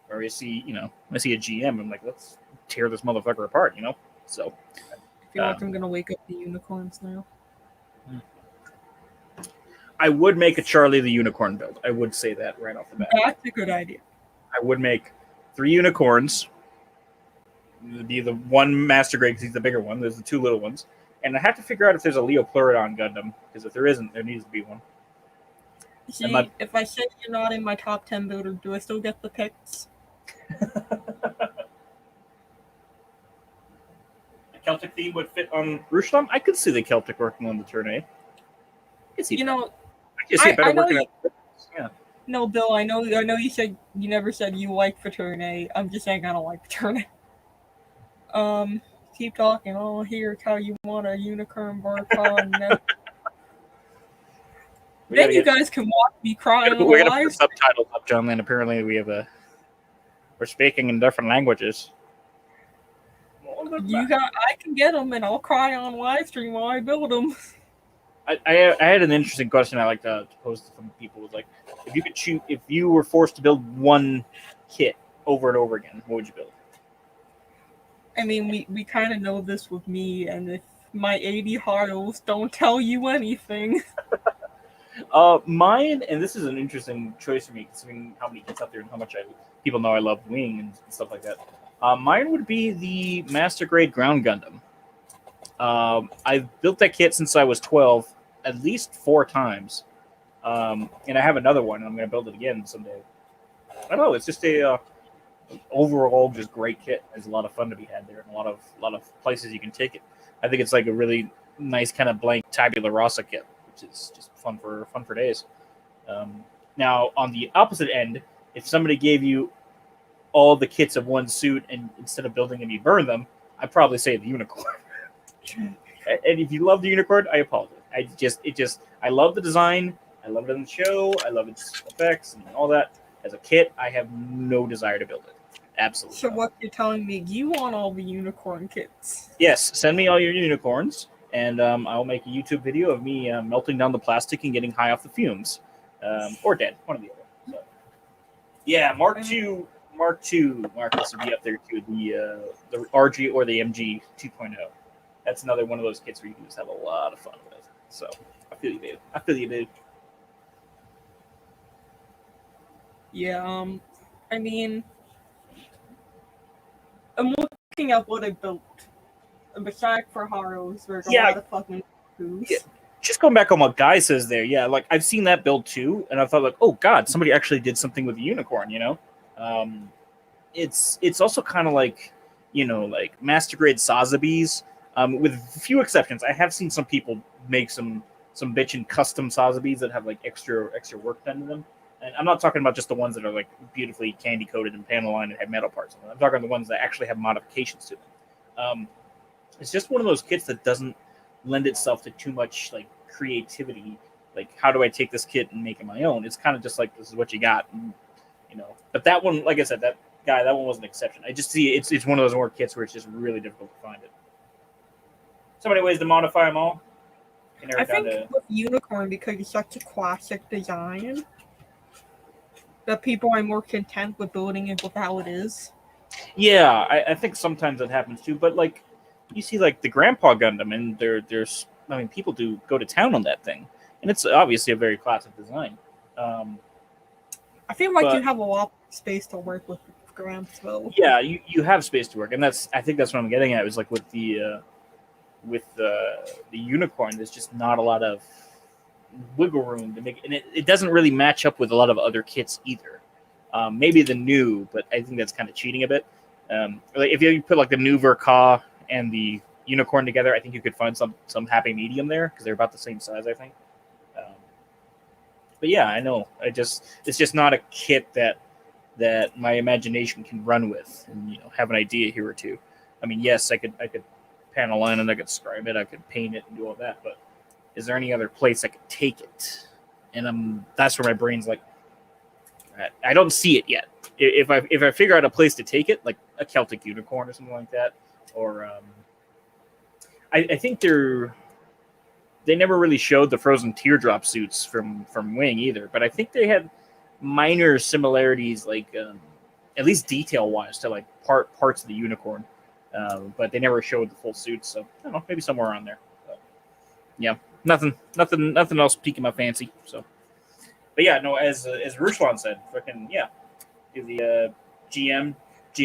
Or I see a GM, I'm like, let's tear this motherfucker apart, So I feel like I'm gonna wake up the unicorns now. I would make a Charlie the Unicorn build. I would say that right off the bat. That's a good idea. I would make 3 unicorns. It'd be the one Master Grade because he's the bigger one. There's the 2 little ones. And I have to figure out if there's a Leopleurodon Gundam, because if there isn't, there needs to be one. See, if I say you're not in my top 10 builder, do I still get the picks? The Celtic theme would fit on Rushdom? I could see the Celtic working on the turn A. I know yeah. No, Bill, I know you said you never said you like Fraterne A. I'm just saying I don't like Fraterne A. Keep talking. I'll hear how you want a unicorn Barcon. Then you guys can watch me crying. We're gonna put subtitles up, John. And apparently we're speaking in different languages. I can get them, and I'll cry on live stream while I build them. I had an interesting question I like to pose to some people. Was like, if you were forced to build one kit over and over again, what would you build? I mean, we kind of know this with me, and if my 80 Harls don't tell you anything. Mine, and this is an interesting choice for me, considering how many kits out there and how much people know I love Wing and stuff like that. Mine would be the Master Grade Ground Gundam. I've built that kit since I was 12, at least 4 times. And I have another one, and I'm going to build it again someday. I don't know, it's just a overall just great kit. There's a lot of fun to be had there, and a lot of places you can take it. I think it's like a really nice kind of blank tabula rasa kit, which is just fun for days. Now, on the opposite end, if somebody gave you all the kits of one suit, and instead of building them, you burn them, I'd probably say the unicorn. And if you love the unicorn, I apologize. I love the design. I love it in the show. I love its effects and all that. As a kit, I have no desire to build it. Absolutely. So what you're telling me, you want all the unicorn kits? Yes, send me all your unicorns, and I'll make a YouTube video of me melting down the plastic and getting high off the fumes, or dead, one or the other. So, yeah, Mark II, Marcus will be up there too. The RG or the MG 2.0. That's another one of those kits where you can just have a lot of fun with. So I feel you, dude. Yeah, I mean, I'm looking at what I built. And besides for Haros, there's a lot of fucking foods. Yeah. Just going back on what Guy says there, yeah, like I've seen that build too, and I thought like, oh god, somebody actually did something with the unicorn, It's also kind of like, like Master Grade Sazabis, with a few exceptions. I have seen some people make some bitchin' custom Sazabis that have like extra work done to them. And I'm not talking about just the ones that are like beautifully candy coated and panel lined and have metal parts on them. I'm talking about the ones that actually have modifications to them. It's just one of those kits that doesn't lend itself to too much like creativity. Like, how do I take this kit and make it my own? It's kind of just like, this is what you got, and, But that one, like I said, that one was an exception. I just see it's one of those more kits where it's just really difficult to find it. So many ways to modify them all. I think with unicorn, because it's such a classic design, that people are more content with building it with how it is. Yeah, I think sometimes that happens too. But like, you see like the Grandpa Gundam, and there's people do go to town on that thing, and it's obviously a very classic design. I feel like you have a lot of space to work with Gramsville. Yeah, you have space to work, and I think that's what I'm getting at. It was like with the unicorn, there's just not a lot of wiggle room to make, and it doesn't really match up with a lot of other kits either. Maybe the new, but I think that's kind of cheating a bit. Like if you put like the new Verka and the unicorn together, I think you could find some happy medium there because they're about the same size, I think. yeah, I know. It's just not a kit that my imagination can run with and have an idea here or two. I mean, yes, I could panel in and I could scribe it, I could paint it and do all that, but is there any other place I could take it? And that's where my brain's like, I don't see it yet. If I figure out a place to take it, like a Celtic unicorn or something like that, or I think they never really showed the frozen teardrop suits from Wing either, but I think they had minor similarities, like at least detail wise, to like parts of the unicorn, but they never showed the full suits. So I don't know, maybe somewhere around there. But, yeah, nothing else piquing my fancy. So, but yeah, no, as Ruslan said, fucking yeah, the GM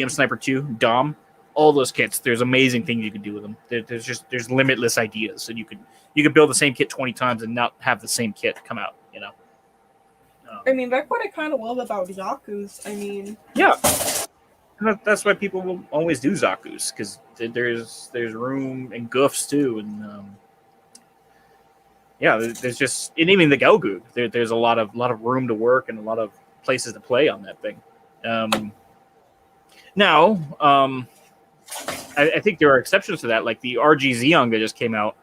Sniper 2 Dom, all those kits. There's amazing things you can do with them. There's limitless ideas, and you could build the same kit 20 times and not have the same kit come out. I mean, that's what I kind of love about Zaku's. I mean, yeah, that's why people will always do Zaku's, because there's room and goofs too, and yeah, there's just, and even the Gelgoog, there's a lot of room to work and a lot of places to play on that thing. Now, I think there are exceptions to that, like the RG Zeong that just came out.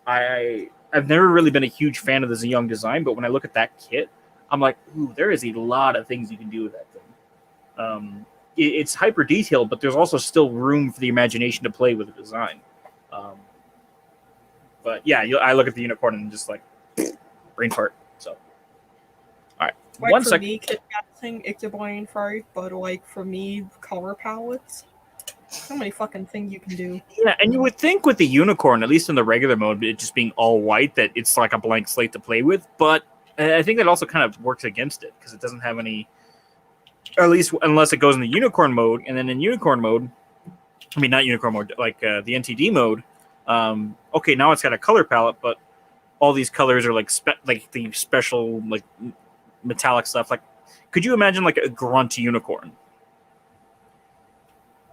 I've never really been a huge fan of the Zeong design, but when I look at that kit, I'm like, ooh, there is a lot of things you can do with that thing. It's hyper detailed, but there's also still room for the imagination to play with the design. But yeah, I look at the unicorn and just like brain fart. So, all right, like one for second. me, kit casting, it's a brain fart, but like for me, color palettes, so many fucking things you can do. Yeah, and you would think with the unicorn, at least in the regular mode, it just being all white, that it's like a blank slate to play with. But I think that also kind of works against it, because it doesn't have any, or at least unless it goes in the unicorn mode, and then in unicorn mode, I mean not unicorn mode, like the NTD mode. Okay, now it's got a color palette, but all these colors are like the special like metallic stuff. Like, could you imagine like a grunt unicorn?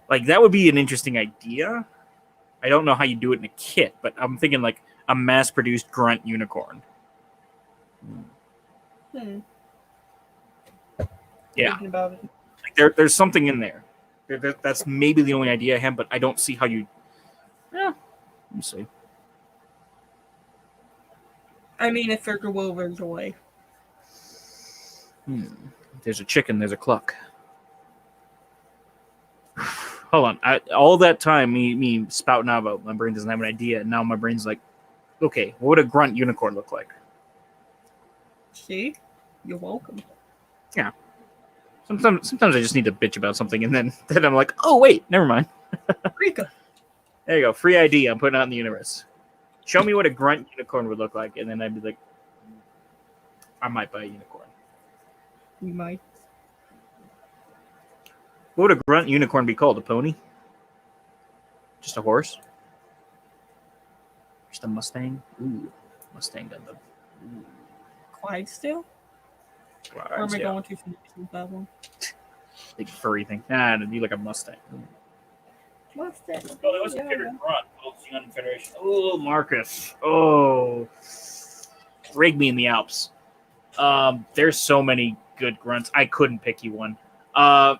Like, that would be an interesting idea. I don't know how you do it in a kit, but I'm thinking like a mass-produced grunt unicorn. Yeah, Thinking about it. like there's something in there. That's maybe the only idea I have, but I don't see how you. Yeah, let me see. I mean, if Figure Wilbur's away. There's a chicken. There's a cluck. Hold on. All that time, me spouting out about my brain doesn't have an idea, and now my brain's like, okay, what would a grunt unicorn look like? See? You're welcome. Yeah. Sometimes I just need to bitch about something, and then I'm like, oh wait, never mind. Rika. There you go. Free ID. I'm putting out in the universe. Show me what a grunt unicorn would look like, and then I'd be like, I might buy a unicorn. We might. What would a grunt unicorn be called? A pony? Just a horse? Just a Mustang? Ooh, Mustang Gundam. Ooh. Clydesdale? Wow, Or am I yeah. going too fancy with that one? Big furry thing. Nah, it'd be like a Mustang. Mustang. Oh, that was a favorite grunt. Old Federation. Oh, Marcus. Oh. Rig me in the Alps. There's so many good grunts. I couldn't pick you one. I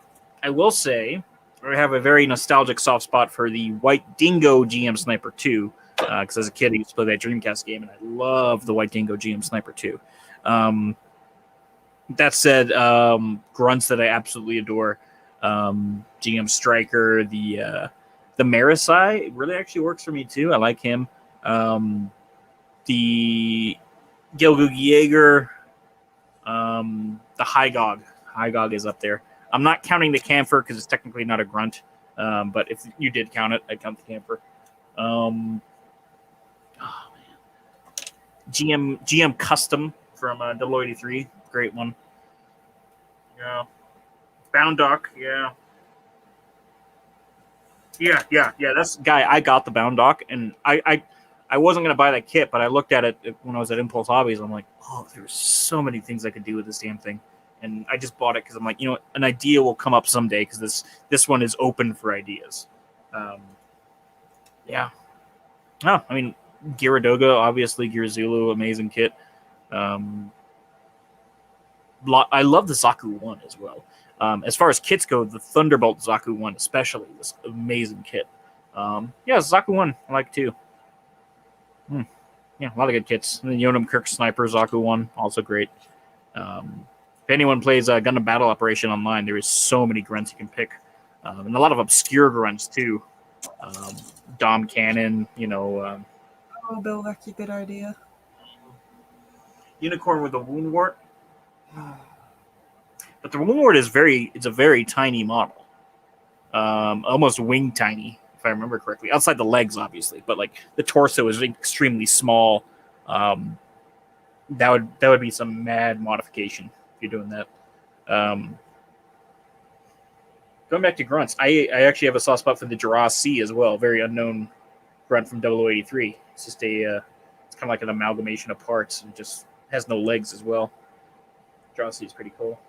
will say I have a very nostalgic soft spot for the White Dingo GM Sniper 2, because as a kid I used to play that Dreamcast game, and I love the White Dingo GM Sniper 2. That said, grunts that I absolutely adore, GM Striker, the Marisai really actually works for me too. I like him. The Gelgoog Jaeger, the Hygog. Hygog is up there. I'm not counting the Camphor because it's technically not a grunt. But if you did count it, I'd count the Camphor. Oh, man. GM Custom from 083. Great one. Yeah. Bound Dock. Yeah. Yeah. That's guy. I got the Bound Dock, and I wasn't gonna buy that kit, but I looked at it when I was at Impulse Hobbies. I'm like, oh, there's so many things I could do with this damn thing, and I just bought it because I'm like, an idea will come up someday because this one is open for ideas. Yeah. Oh, I mean, Gyaradoga, obviously, Gyarazzulu, amazing kit. I love the Zaku one as well. As far as kits go, the Thunderbolt Zaku one especially was an amazing kit. Yeah, Zaku one I like too. Yeah, a lot of good kits. And the Yonam Kirk Sniper Zaku one also great. If anyone plays Gundam Battle Operation online, there is so many grunts you can pick, and a lot of obscure grunts too. Dom Cannon, Oh, Bill, that's a good idea. Unicorn with a wound wart. But the wound wart is it's a very tiny model. Almost wing tiny, if I remember correctly. Outside the legs, obviously, but like the torso is extremely small. That would be some mad modification if you're doing that. Going back to grunts, I actually have a soft spot for the Jara C as well. Very unknown grunt from 0083. It's just it's kind of like an amalgamation of parts and just has no legs as well. Jara C is pretty cool.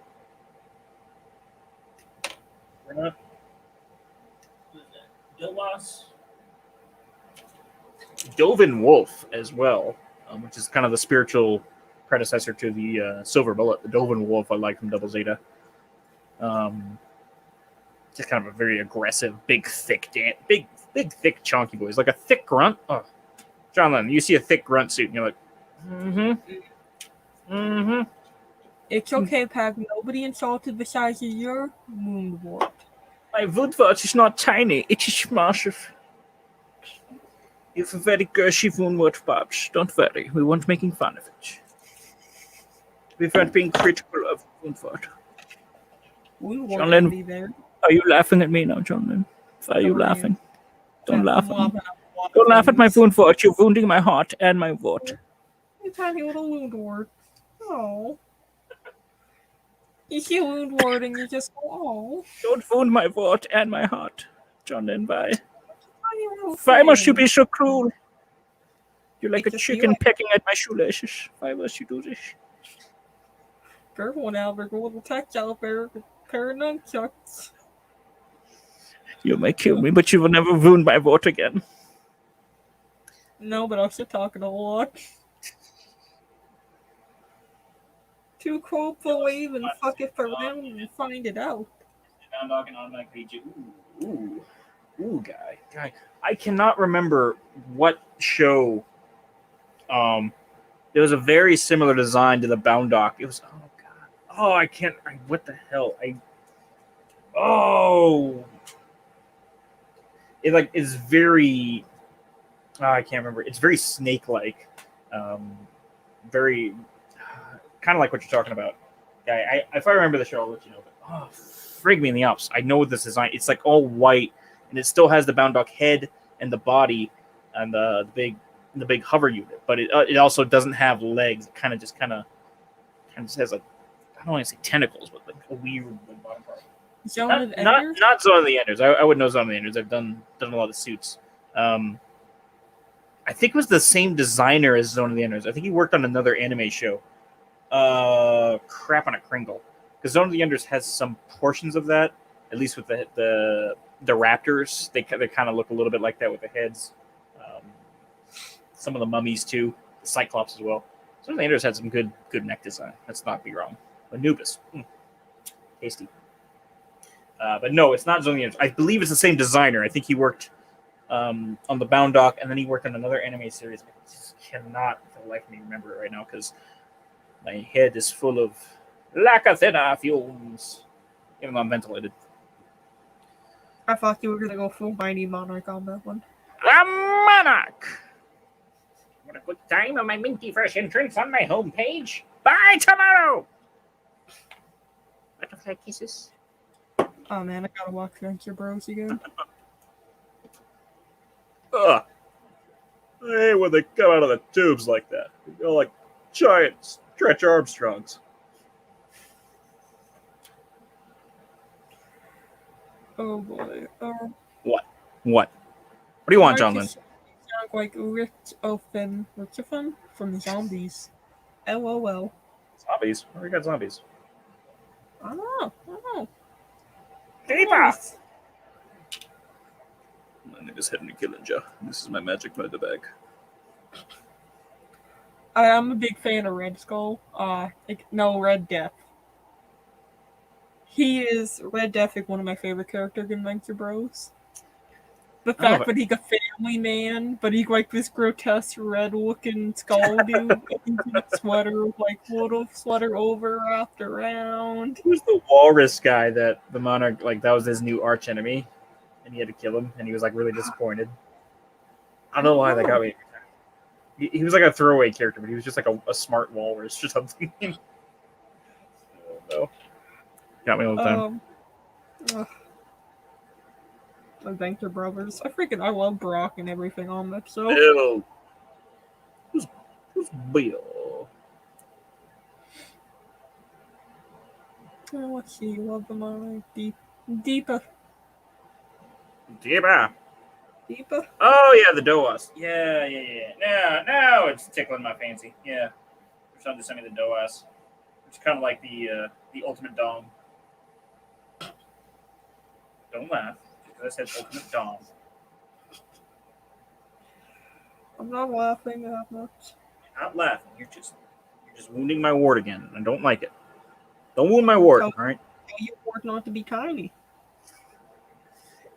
Dovin Wolf as well, which is kind of the spiritual predecessor to the Silver Bullet. The Dovin Wolf I like from Double Zeta. Just kind of a very aggressive, big, thick, thick, chunky boys. Like a thick grunt. Oh, John Lennon, you see a thick grunt suit and you're like, It's okay, Pag. Nobody insulted the size of your wound wart. My wound wart is not tiny. It is massive. You have a very gushy wound wart, Babs. Don't worry. We weren't making fun of it. We weren't being critical of wound wart. Wound wart John will Lennon, be there. are you laughing at me now, John Lennon? Are you laughing? Don't laugh at me. Don't Don't laugh at my wound wart. You're wounding my heart and my wart. You tiny little wound wart. Oh. You see a wound wart and you just go, oh. Don't wound my wart and my heart, John Lennon. Bye. Tiny little Why must you thing. be so cruel? You're like a Because chicken you- pecking at my shoelaces. Why must you do this? Careful now, there's a little tactile pair of nunchucks. You may kill me, but you will never wound my wart again. No, but I'm still talking a lot. Too cold to leave and fuck it around and find it out. Ooh, guy. I cannot remember what show. There was a very similar design to the Bound Dock. It was I can't. What the hell? It like is very. I can't remember. It's very snake-like, very kind of like what you're talking about. Yeah, if I remember the show, I'll let you know. But frig me in the ups. I know this design. It's like all white, and it still has the Bound Dock head and the body and the big hover unit, but it also doesn't have legs. It kind of just has like, I don't want to say tentacles, but like a weird bottom part. Zone of Not Enders? Zone of the Enders. I would know Zone of the Enders. I've done a lot of suits. I think it was the same designer as Zone of the Enders. I think he worked on another anime show. Crap on a Kringle. Because Zone of the Enders has some portions of that, at least with the raptors. They kind of look a little bit like that with the heads. Some of the mummies too. The Cyclops as well. Zone of the Enders had some good neck design. Let's not be wrong. Anubis. Tasty. But no, it's not Zone of the Enders. I believe it's the same designer. I think he worked on the Bound Dock, and then he worked on another anime series. I just cannot, for the life of me, remember it right now because my head is full of Lackathena fumes, even though I'm ventilated. I thought you were gonna go full Mighty Monarch on that one. The Monarch! What a good time on my minty fresh entrance on my homepage. Bye tomorrow! Butterfly kisses. Oh man, I gotta watch Venture Bros again. Ugh. I hate when they come out of the tubes like that. They go like giant Stretch Armstrongs. Oh boy. What? What do you want, John Lynn? Sound like Richtofen from Zombies. LOL. Zombies? We got zombies. I don't know. Keeper! My name is Henry Killinger. This is my magic murder bag. I'm a big fan of Red Skull. No, Red Death. He is Red Defect, one of my favorite characters in Adventure Bros. The I love fact that he got family man, but he like this grotesque red looking skull dude in a sweater, like little sweater over wrapped around. Who's the walrus guy that the monarch like that was his new arch enemy, and he had to kill him, and he was like really disappointed. I don't know why that got me. He was like a throwaway character, but he was just like a smart walrus or something. I don't know. Got me all the time. Ugh. Adventure Brothers. I love Brock and everything on that show. Bill. Who's Bill? Oh, let's see. Love them all. Deepa. Deepa. Deepa? Oh yeah, the Doas. Yeah. Now it's tickling my fancy. Yeah. Or something to send me the Doas. It's kind of like the ultimate dom. Don't laugh, because I said ultimate dom. I'm not laughing that much. You're not laughing. You're just wounding my wart again. I don't like it. Don't wound my wart, all right? You want not to be tiny.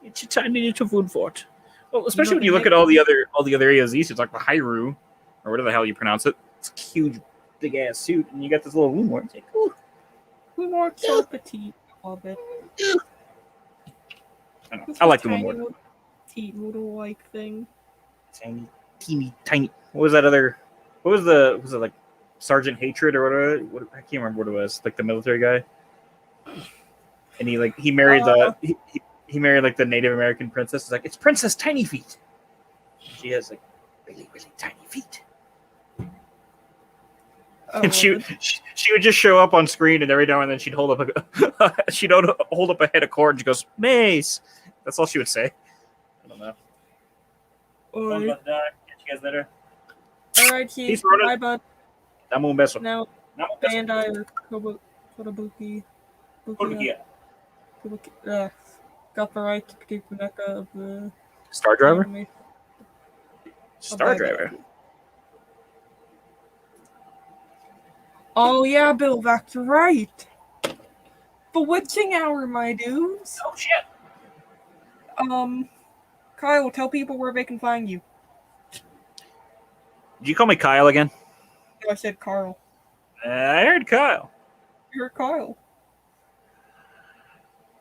It's a tiny little food fort. Well, especially when you look at all the other AOZs, it's like the Hyrule, or whatever the hell you pronounce it. It's a huge, big ass suit, and you got this little wound wart. It's like, ooh. Wound wart so petite. I love it. I don't know. I like the wound wart. Petite little like thing. Tiny, teeny, tiny. What was that other? Was it like Sergeant Hatred or whatever? I can't remember what it was. Like the military guy. And he married he married like the Native American princess. It's like it's Princess Tiny Feet. She has like really tiny feet. And she would just show up on screen, and every now and then she'd hold up a head of corn. And she goes, "Mace." That's all she would say. I don't know. Catch you guys later. All right, Keith. Bye, bud. Dame un beso. Now, Bandai or Kotobuki. Got the right to keep the mecha of the Star Driver. anime. Star Driver. Oh yeah, Bill, that's right. Bewitching Hour, my dudes. Oh shit. Kyle, tell people where they can find you. Did you call me Kyle again? No, I said Carl. I heard Kyle. You're Kyle.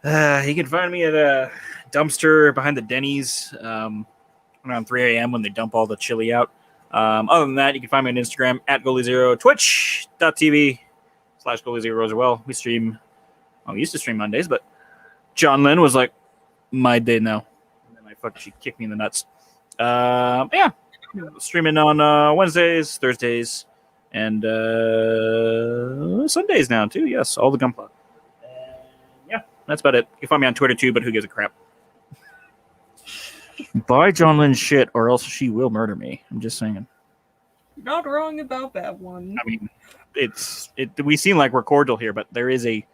You can find me at a dumpster behind the Denny's around 3 a.m. when they dump all the chili out. Other than that, you can find me on Instagram at Goalie0, twitch.tv/Goalie0 as well. We used to stream Mondays, but John Lynn was like, my day now. And then she kicked me in the nuts. Yeah. Streaming on Wednesdays, Thursdays, and Sundays now, too. Yes, all the Gunpla. Yeah, that's about it. You can find me on Twitter, too, but who gives a crap? Buy John Lynn's shit, or else she will murder me. I'm just saying. Not wrong about that one. I mean, we seem like we're cordial here, but there's a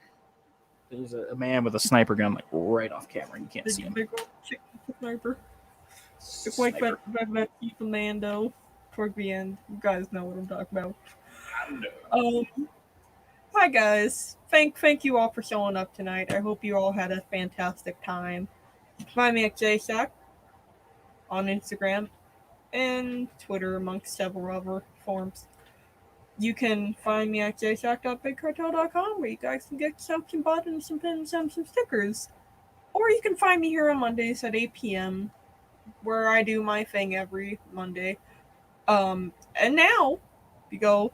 man with a sniper gun like right off camera. You can't see him. Sniper. It's like that Keith Mando toward the end. You guys know what I'm talking about. Hi guys. Thank you all for showing up tonight. I hope you all had a fantastic time. Find me at JSack on Instagram and Twitter, amongst several other forms. You can find me at jsack.bigcartel.com, where you guys can get yourself some buttons, some pins, and some stickers. Or you can find me here on Mondays at 8 p.m., where I do my thing every Monday. And now, you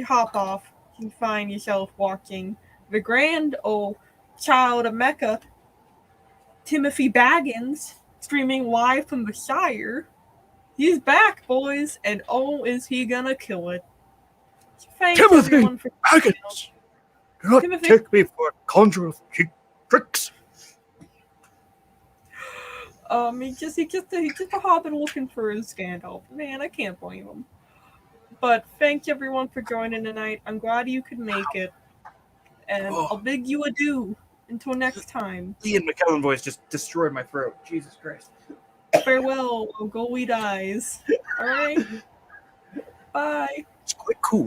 hop off, you find yourself watching the grand old child of Mecca, Timothy Baggins, streaming live from the Shire. He's back, boys, and oh, is he gonna kill it. Thanks Timothy everyone for Baggins! Do not Timothy- take me for a conjurer of cheap tricks. He just a hobbit looking for his Gandalf. Man, I can't blame him. But thanks everyone for joining tonight. I'm glad you could make it. And I'll bid you adieu until next time. Ian McKellen voice just destroyed my throat. Jesus Christ. Farewell, while Goalie dies. Alright? Bye. It's quite cool.